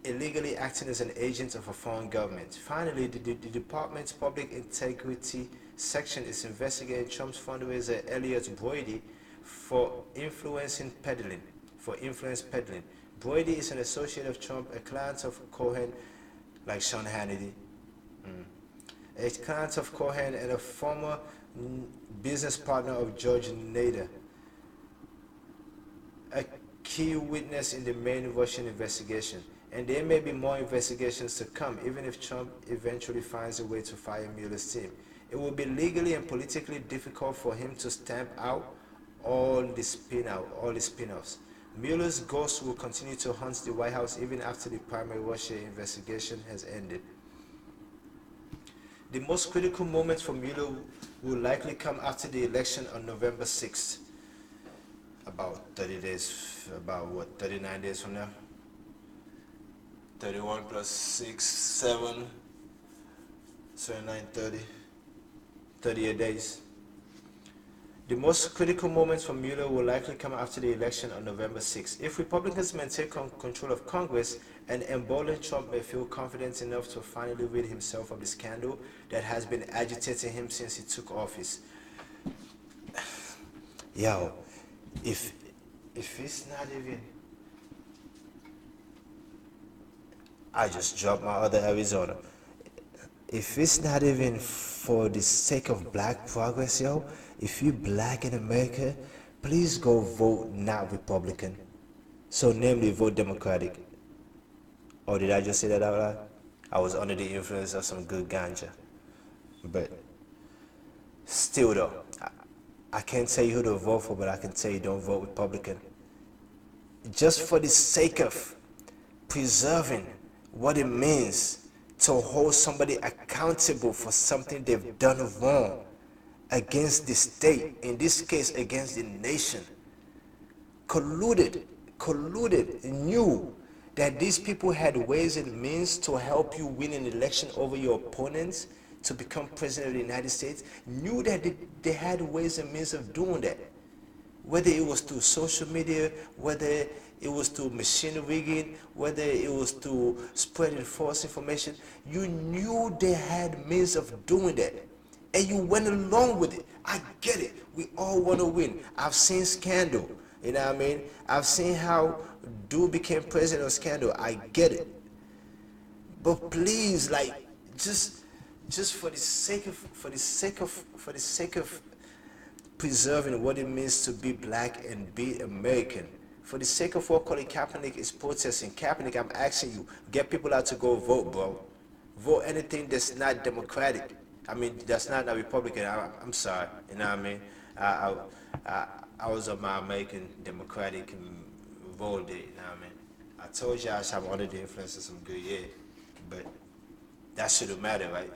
illegally acting as an agent of a foreign government. Finally, the department's public integrity section is investigating Trump's fundraiser Elliot Brody for influence peddling. Brody is an associate of Trump, a client of Cohen, like Sean Hannity, a client of Cohen, and a former business partner of George Nader, a key witness in the main Russian investigation. And there may be more investigations to come, even if Trump eventually finds a way to fire Mueller's team. It will be legally and politically difficult for him to stamp out all the spin-offs. Mueller's ghost will continue to haunt the White House even after the primary Russia investigation has ended. The most critical moment for Mueller will likely come after the election on November 6th. About 39 days from now? 31 plus 6, 7, 29, 30. 38 days. The most critical moments for Mueller will likely come after the election on November 6. If Republicans maintain control of Congress, and emboldened Trump may feel confident enough to finally rid himself of the scandal that has been agitating him since he took office. Yo, if it's not even... I just dropped my other Arizona. If it's not even for the sake of black progress, yo, if you black in America, please go vote not Republican. So namely, vote Democratic. Or did I just say that out loud? I was under the influence of some good ganja. But still though, I can't tell you who to vote for, but I can tell you don't vote Republican. Just for the sake of preserving what it means to hold somebody accountable for something they've done wrong against the state, in this case against the nation, colluded, knew that these people had ways and means to help you win an election over your opponents to become president of the United States, knew that they had ways and means of doing that. Whether it was through social media, whether it was through machine rigging, whether it was through spreading false information, you knew they had means of doing that. And you went along with it. I get it. We all want to win. I've seen scandal. You know what I mean? I've seen how dude became president of scandal. I get it. But please, like, just for the sake of preserving what it means to be black and be American. For the sake of what Colin Kaepernick is protesting, Kaepernick, I'm asking you, get people out to go vote, bro. Vote anything that's not Democratic. I mean, that's not a Republican. I'm sorry, you know what I mean? I was on my American Democratic vote day, you know what I mean? I told you I'm under the influence of some good, yeah, but that shouldn't matter, right?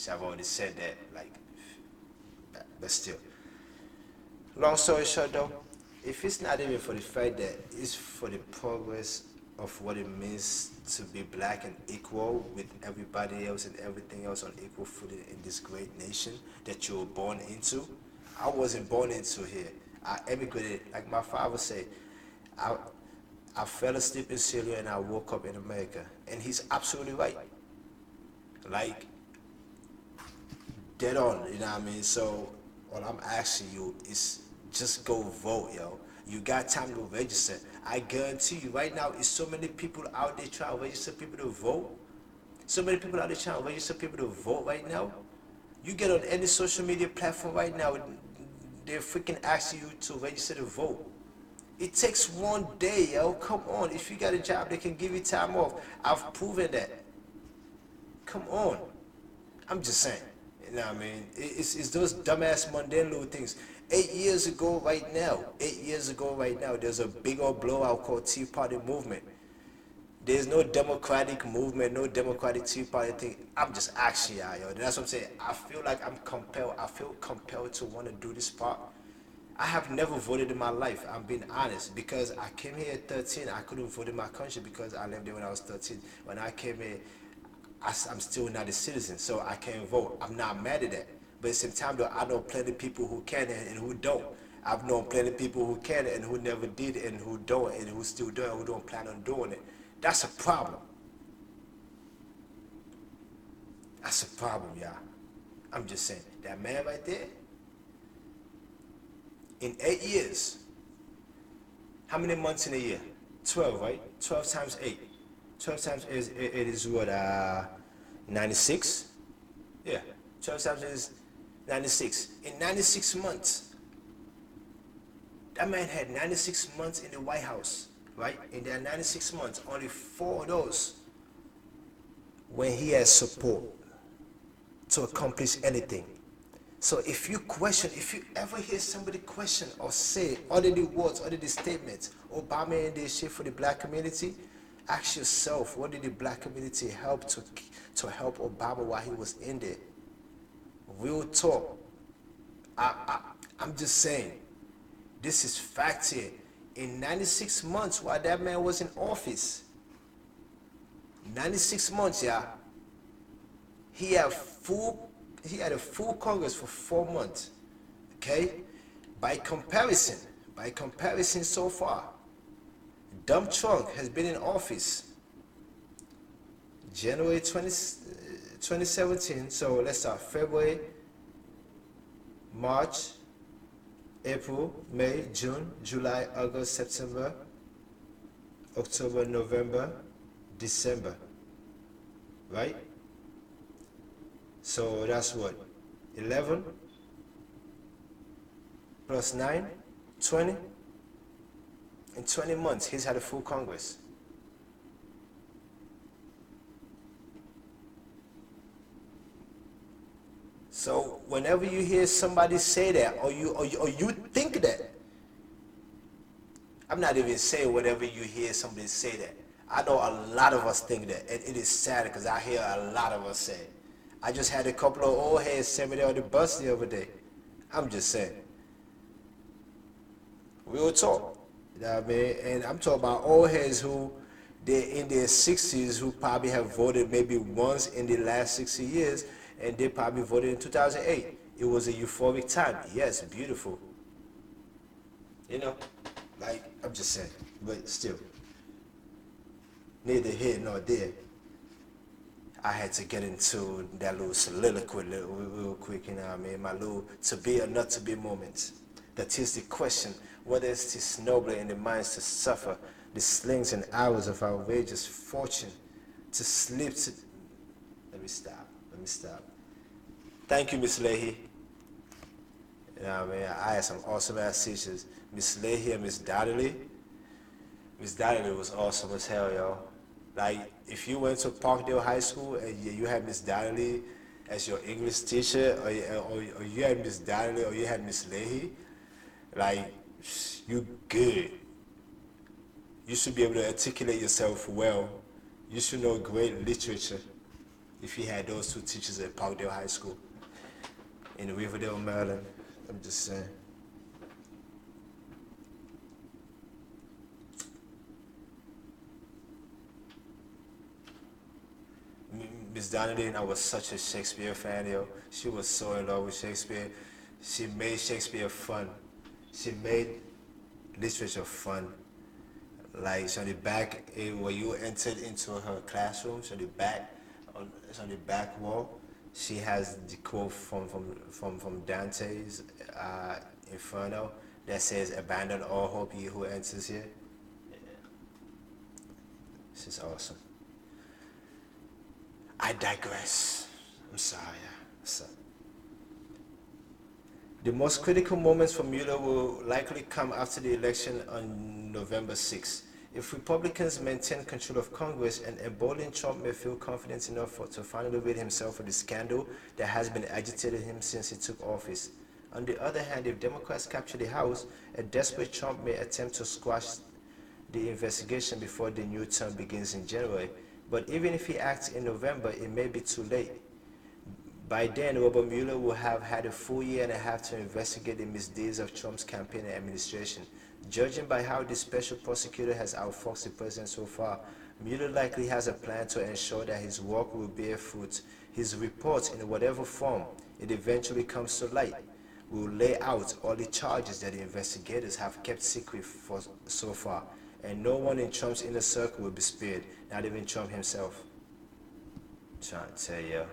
I've already said that, like, but still. Long story short though, if it's not even for the fact that it's for the progress of what it means to be black and equal with everybody else and everything else on equal footing in this great nation that you were born into, I wasn't born into here. I emigrated, like my father said, I fell asleep in Syria and I woke up in America. And he's absolutely right. Like, dead on, you know what I mean? So, what I'm asking you is just go vote, yo. You got time to register. I guarantee you, right now, is so many people out there trying to register people to vote. So many people out there trying to register people to vote right now. You get on any social media platform right now, they're freaking asking you to register to vote. It takes one day, yo. Come on. If you got a job, they can give you time off. I've proven that. Come on. I'm just saying. You know what I mean? It's those dumbass mundane little things. 8 years ago right now, there's a big old blowout called Tea Party movement. There's no democratic movement, no democratic Tea Party thing. I'm just asking y'all, yo. That's what I'm saying. I feel like I feel compelled to want to do this part. I have never voted in my life, I'm being honest, because I came here at 13. I couldn't vote in my country because I lived there when I was 13. When I came here, I'm still not a citizen, so I can't vote. I'm not mad at that. But at the same time, though, I know plenty of people who can and who don't. I've known plenty of people who can and who never did and who don't and who still do and who don't plan on doing it. That's a problem. That's a problem, y'all. I'm just saying, that man right there, in 8 years, how many months in a year? 12, right? 12 times 8. 12 times 8 is what, 96? Yeah, 12 times 8 is 96. In 96 months, that man had 96 months in the White House, right? In that 96 months, only 4 of those when he has support to accomplish anything. So if you ever hear somebody question or say other the words, other the statements, Obama and this shit for the black community, ask yourself, what did the black community help to help Obama while he was in there? Real talk. I'm just saying, this is fact here. In 96 months while that man was in office, 96 months, yeah, he had a full Congress for 4 months. Okay? By comparison so far, Dumb Trump has been in office January 2017. So let's start February, March, April, May, June, July, August, September, October, November, December. Right? So that's what? 11 plus 9, 20. In 20 months, he's had a full Congress. So whenever you hear somebody say that, or you think that, I'm not even saying whenever you hear somebody say that. I know a lot of us think that, and it is sad because I hear a lot of us say it. I just had a couple of old heads send me on the bus the other day. I'm just saying. Real talk. You know what I mean? And I'm talking about old heads who they're in their 60s who probably have voted maybe once in the last 60 years, and they probably voted in 2008. It was a euphoric time. Yes, beautiful. You know? Like, I'm just saying. But still, neither here nor there. I had to get into that little soliloquy real quick, you know what I mean? My little to be or not to be moments. That is the question, whether it is nobler in the minds to suffer the slings and hours of outrageous fortune, to sleep to... Let me stop. Thank you, Miss Leahy. You know what I mean? I had some awesome ass teachers. Miss Leahy and Miss Donnelly. Miss Donnelly was awesome as hell, yo. Like, if you went to Parkdale High School and you had Miss Donnelly as your English teacher, or you had Miss Donnelly or you had Miss Leahy, like, you good. You should be able to articulate yourself well. You should know great literature if you had those two teachers at Parkdale High School in Riverdale, Maryland. I'm just saying. Miss Donnelly, I was such a Shakespeare fan, yo. She was so in love with Shakespeare. She made Shakespeare fun. She made literature fun. Like, so on the back, where you entered into her classroom, so it's on the back wall, she has the quote from Dante's Inferno that says, "Abandon all hope, ye who enters here." This is awesome. I digress. I'm sorry. The most critical moments for Mueller will likely come after the election on November 6. If Republicans maintain control of Congress and embolden Trump may feel confident enough to finally rid himself of the scandal that has been agitating him since he took office. On the other hand, if Democrats capture the House, a desperate Trump may attempt to squash the investigation before the new term begins in January. But even if he acts in November, it may be too late. By then, Robert Mueller will have had a full year and a half to investigate the misdeeds of Trump's campaign and administration. Judging by how the special prosecutor has outfoxed the president so far, Mueller likely has a plan to ensure that his work will bear fruit. His report, in whatever form it eventually comes to light, will lay out all the charges that the investigators have kept secret for so far, and no one in Trump's inner circle will be spared, not even Trump himself. I'm trying to tell you.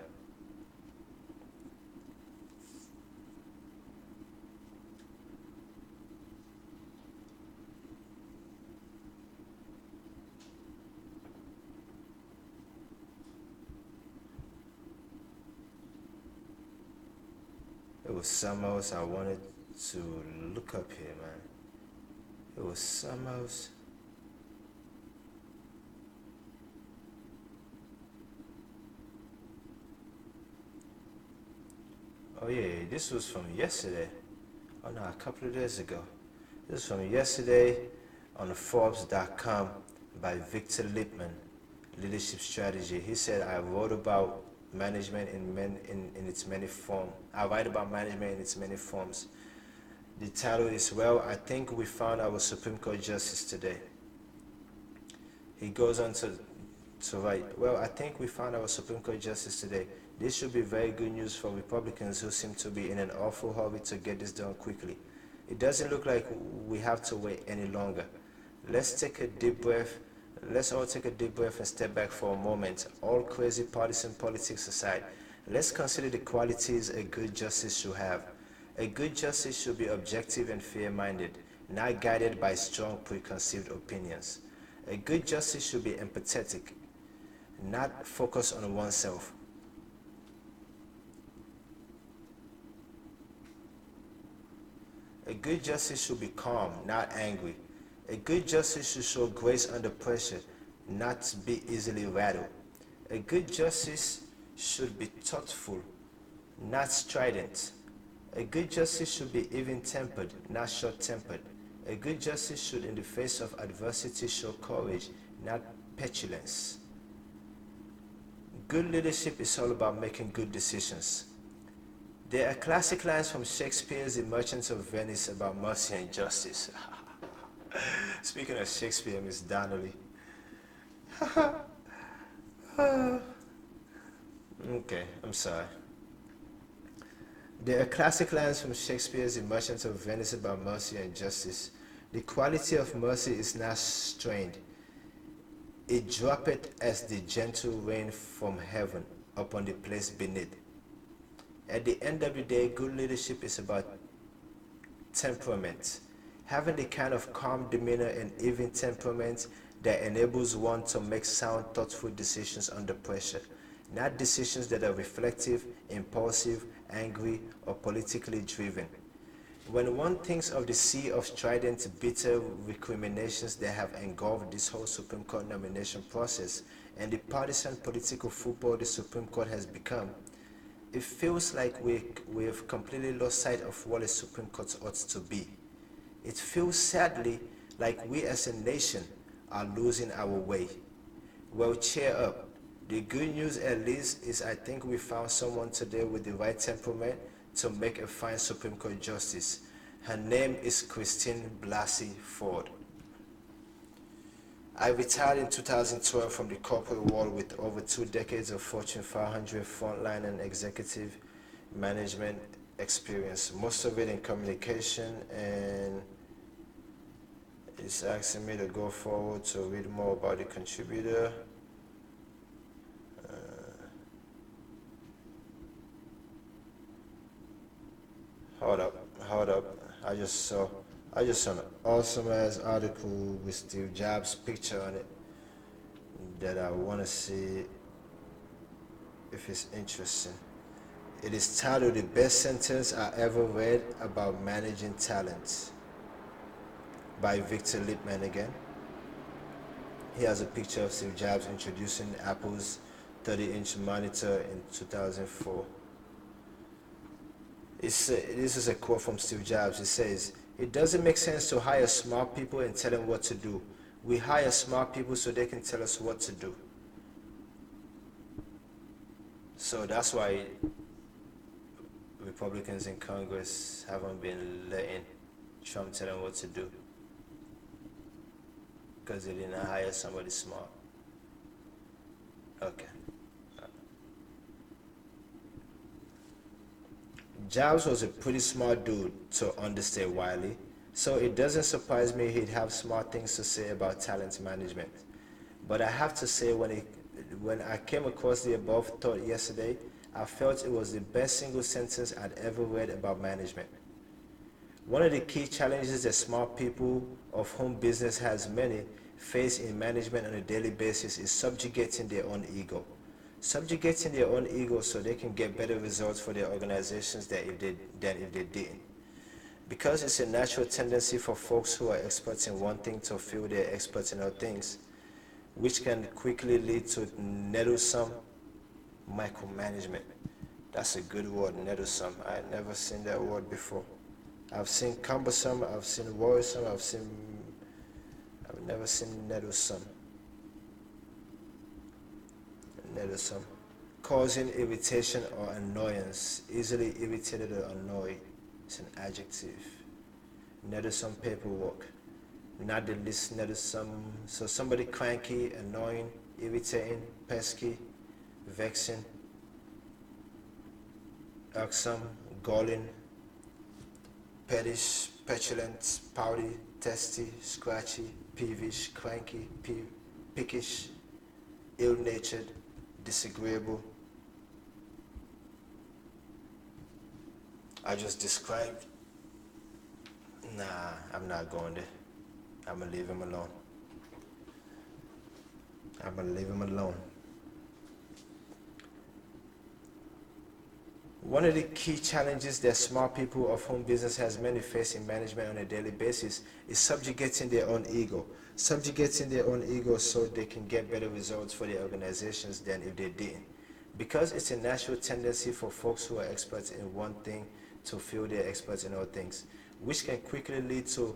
It was something else I wanted to look up here, man. It was something else. Oh yeah, this was from yesterday. Oh no, a couple of days ago. This is from yesterday on Forbes.com by Victor Lipman, Leadership Strategy. He said, I wrote about management in its many forms. I write about management in its many forms. The title is, well, I think we found our Supreme Court Justice today. He goes on to write, well, I think we found our Supreme Court Justice today. This should be very good news for Republicans who seem to be in an awful hurry to get this done quickly. It doesn't look like we have to wait any longer. Let's take a deep breath. Let's all take a deep breath and step back for a moment. All crazy partisan politics aside, let's consider the qualities a good justice should have. A good justice should be objective and fair-minded, not guided by strong preconceived opinions. A good justice should be empathetic, not focused on oneself. A good justice should be calm, not angry. A good justice should show grace under pressure, not be easily rattled. A good justice should be thoughtful, not strident. A good justice should be even-tempered, not short-tempered. A good justice should, in the face of adversity, show courage, not petulance. Good leadership is all about making good decisions. There are classic lines from Shakespeare's The Merchant of Venice about mercy and justice. Speaking of Shakespeare, Miss Donnelly. Okay, I'm sorry. There are classic lines from Shakespeare's The Merchant of Venice about mercy and justice. The quality of mercy is not strained. It droppeth as the gentle rain from heaven upon the place beneath. At the end of the day, good leadership is about temperament. Having the kind of calm demeanor and even temperament that enables one to make sound, thoughtful decisions under pressure, not decisions that are reflective, impulsive, angry, or politically driven. When one thinks of the sea of strident, bitter recriminations that have engulfed this whole Supreme Court nomination process and the partisan political football the Supreme Court has become, it feels like we've completely lost sight of what a Supreme Court ought to be. It feels sadly like we as a nation are losing our way. Well, cheer up. The good news at least is I think we found someone today with the right temperament to make a fine Supreme Court justice. Her name is Christine Blasey Ford. I retired in 2012 from the corporate world with over 2 decades of Fortune 500 frontline and executive management experience, most of it in communication, and it's asking me to go forward to read more about the contributor. Hold up. I just saw an awesome ass article with Steve Jobs' picture on it that I want to see if it's interesting. It is titled "The Best Sentence I Ever Read About Managing Talent" by Victor Lippmann again. He has a picture of Steve Jobs introducing Apple's 30-inch monitor in 2004. This is a quote from Steve Jobs. It says, "It doesn't make sense to hire smart people and tell them what to do. We hire smart people so they can tell us what to do." So that's why Republicans in Congress haven't been letting Trump tell them what to do, because they didn't hire somebody smart. Okay. Jobs was a pretty smart dude, to understate Wiley, so it doesn't surprise me he'd have smart things to say about talent management. But I have to say, when I came across the above thought yesterday, I felt it was the best single sentence I'd ever read about management. One of the key challenges that smart people, of whom business has many, face in management on a daily basis is subjugating their own ego. Subjugating their own ego so they can get better results for their organizations than if they didn't. Because it's a natural tendency for folks who are experts in one thing to feel they're experts in other things, which can quickly lead to nettlesome micromanagement. That's a good word, nettlesome. I had never seen that word before. I've seen cumbersome, I've seen worrisome, I've never seen nettlesome. Nettlesome. Causing irritation or annoyance. Easily irritated or annoyed. It's an adjective. Nettlesome paperwork. Not the least nettlesome. So somebody cranky, annoying, irritating, pesky, vexing, irksome, galling, pettish, petulant, pouty, testy, scratchy, peevish, cranky, pickish, ill-natured, disagreeable. I just described. Nah, I'm not going there. I'm gonna leave him alone. One of the key challenges that smart people of whom business has many face in management on a daily basis is subjugating their own ego. Subjugating their own ego so they can get better results for their organizations than if they didn't. Because it's a natural tendency for folks who are experts in one thing to feel they're experts in all things, which can quickly lead to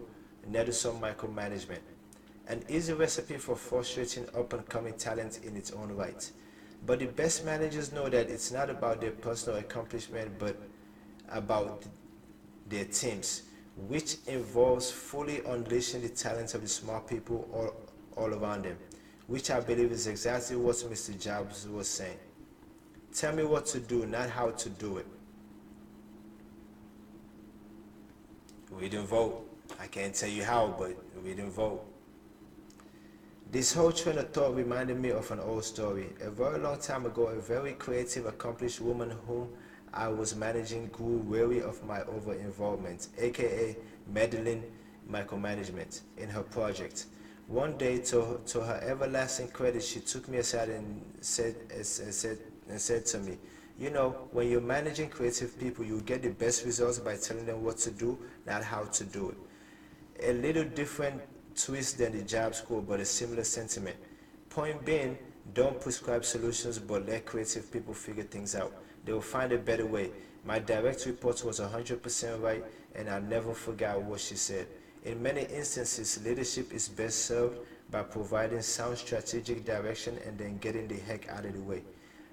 nettlesome micromanagement. An easy recipe for frustrating up-and-coming talent in its own right. But the best managers know that it's not about their personal accomplishment, but about their teams, which involves fully unleashing the talents of the smart people all around them, which I believe is exactly what Mr. Jobs was saying. Tell me what to do, not how to do it. We didn't vote. I can't tell you how, but we didn't vote. This whole train of thought reminded me of an old story. A very long time ago, a very creative, accomplished woman whom I was managing grew weary of my over-involvement, aka meddling micromanagement, in her project. One day, to her everlasting credit, she took me aside and said to me, you know, when you're managing creative people, you get the best results by telling them what to do, not how to do it. A little different twist than the job school, but a similar sentiment. Point being, don't prescribe solutions, but let creative people figure things out. They will find a better way. My direct report was 100% right, and I never forgot what she said. In many instances, leadership is best served by providing sound strategic direction and then getting the heck out of the way.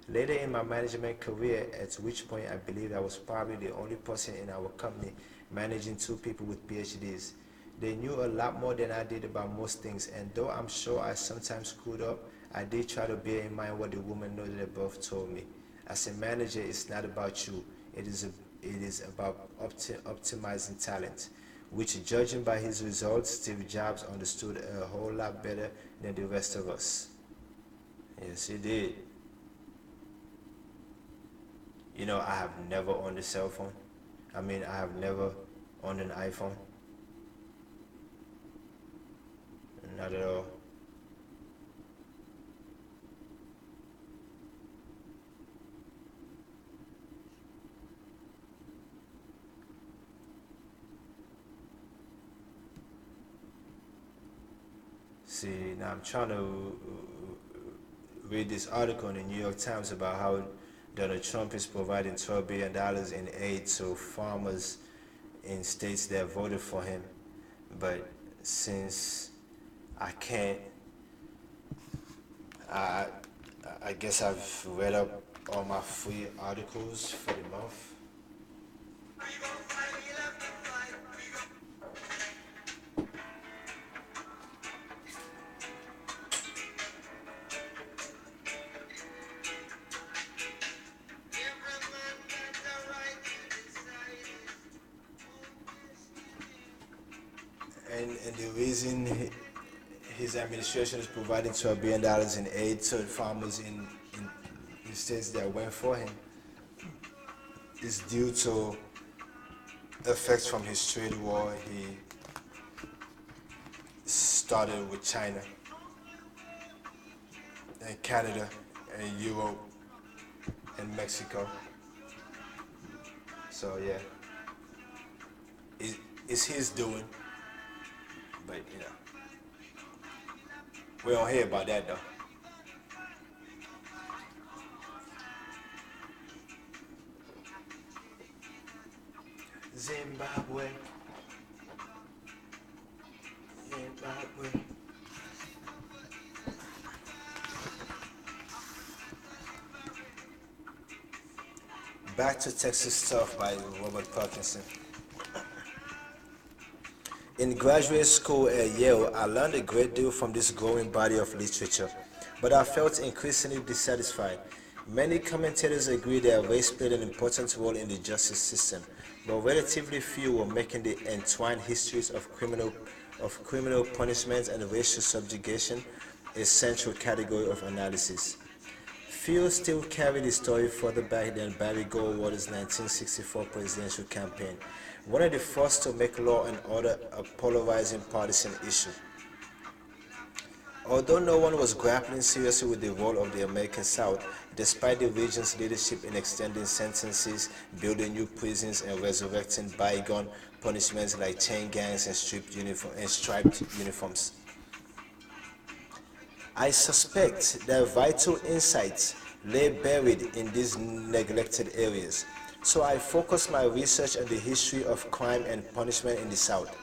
Later in my management career, at which point I believe I was probably the only person in our company managing two people with PhDs. They knew a lot more than I did about most things, and though I'm sure I sometimes screwed up, I did try to bear in mind what the woman noted above told me. As a manager, it's not about you, it is about optimizing talent, which, judging by his results, Steve Jobs understood a whole lot better than the rest of us. Yes, he did. You know, I have never owned a cell phone. I have never owned an iPhone. Not at all. See, now I'm trying to read this article in the New York Times about how Donald Trump is providing $12 billion in aid to farmers in states that voted for him. But since I can't, I, I guess I've read up all my free articles for the month. And the reason his administration is providing $12 billion in aid to farmers in states that went for him is due to effects from his trade war he started with China and Canada and Europe and Mexico. So yeah, it's his doing, but you know, we don't hear about that though. Zimbabwe, Zimbabwe. Back to Texas Stuff by Robert Parkinson. In graduate school at Yale, I learned a great deal from this growing body of literature, but I felt increasingly dissatisfied. Many commentators agree that race played an important role in the justice system, but relatively few were making the entwined histories of criminal punishment and racial subjugation a central category of analysis. Few still carry the story further back than Barry Goldwater's 1964 presidential campaign, one of the first to make law and order a polarizing partisan issue. Although no one was grappling seriously with the role of the American South, Despite the region's leadership in extending sentences, building new prisons, and resurrecting bygone punishments like chain gangs and striped uniforms. I suspect that vital insights lay buried in these neglected areas, so I focused my research on the history of crime and punishment in the South.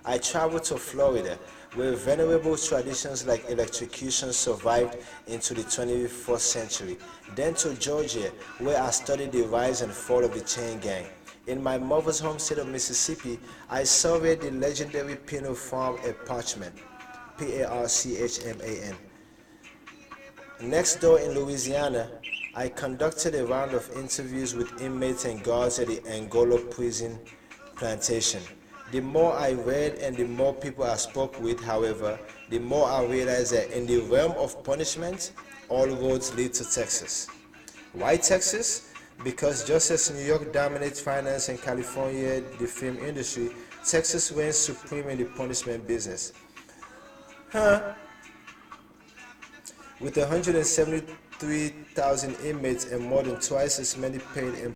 I traveled to Florida, where venerable traditions like electrocution survived into the 21st century, then to Georgia, where I studied the rise and fall of the chain gang. In my mother's home state of Mississippi, I surveyed the legendary penal farm at Parchman, Parchman. Next door in Louisiana, I conducted a round of interviews with inmates and guards at the Angola prison plantation. The more I read and the more people I spoke with, however, the more I realized that in the realm of punishment, all roads lead to Texas. Why Texas? Because just as New York dominates finance and California the film industry, Texas reigns supreme in the punishment business. With 173,000 inmates and more than twice as many paid employees.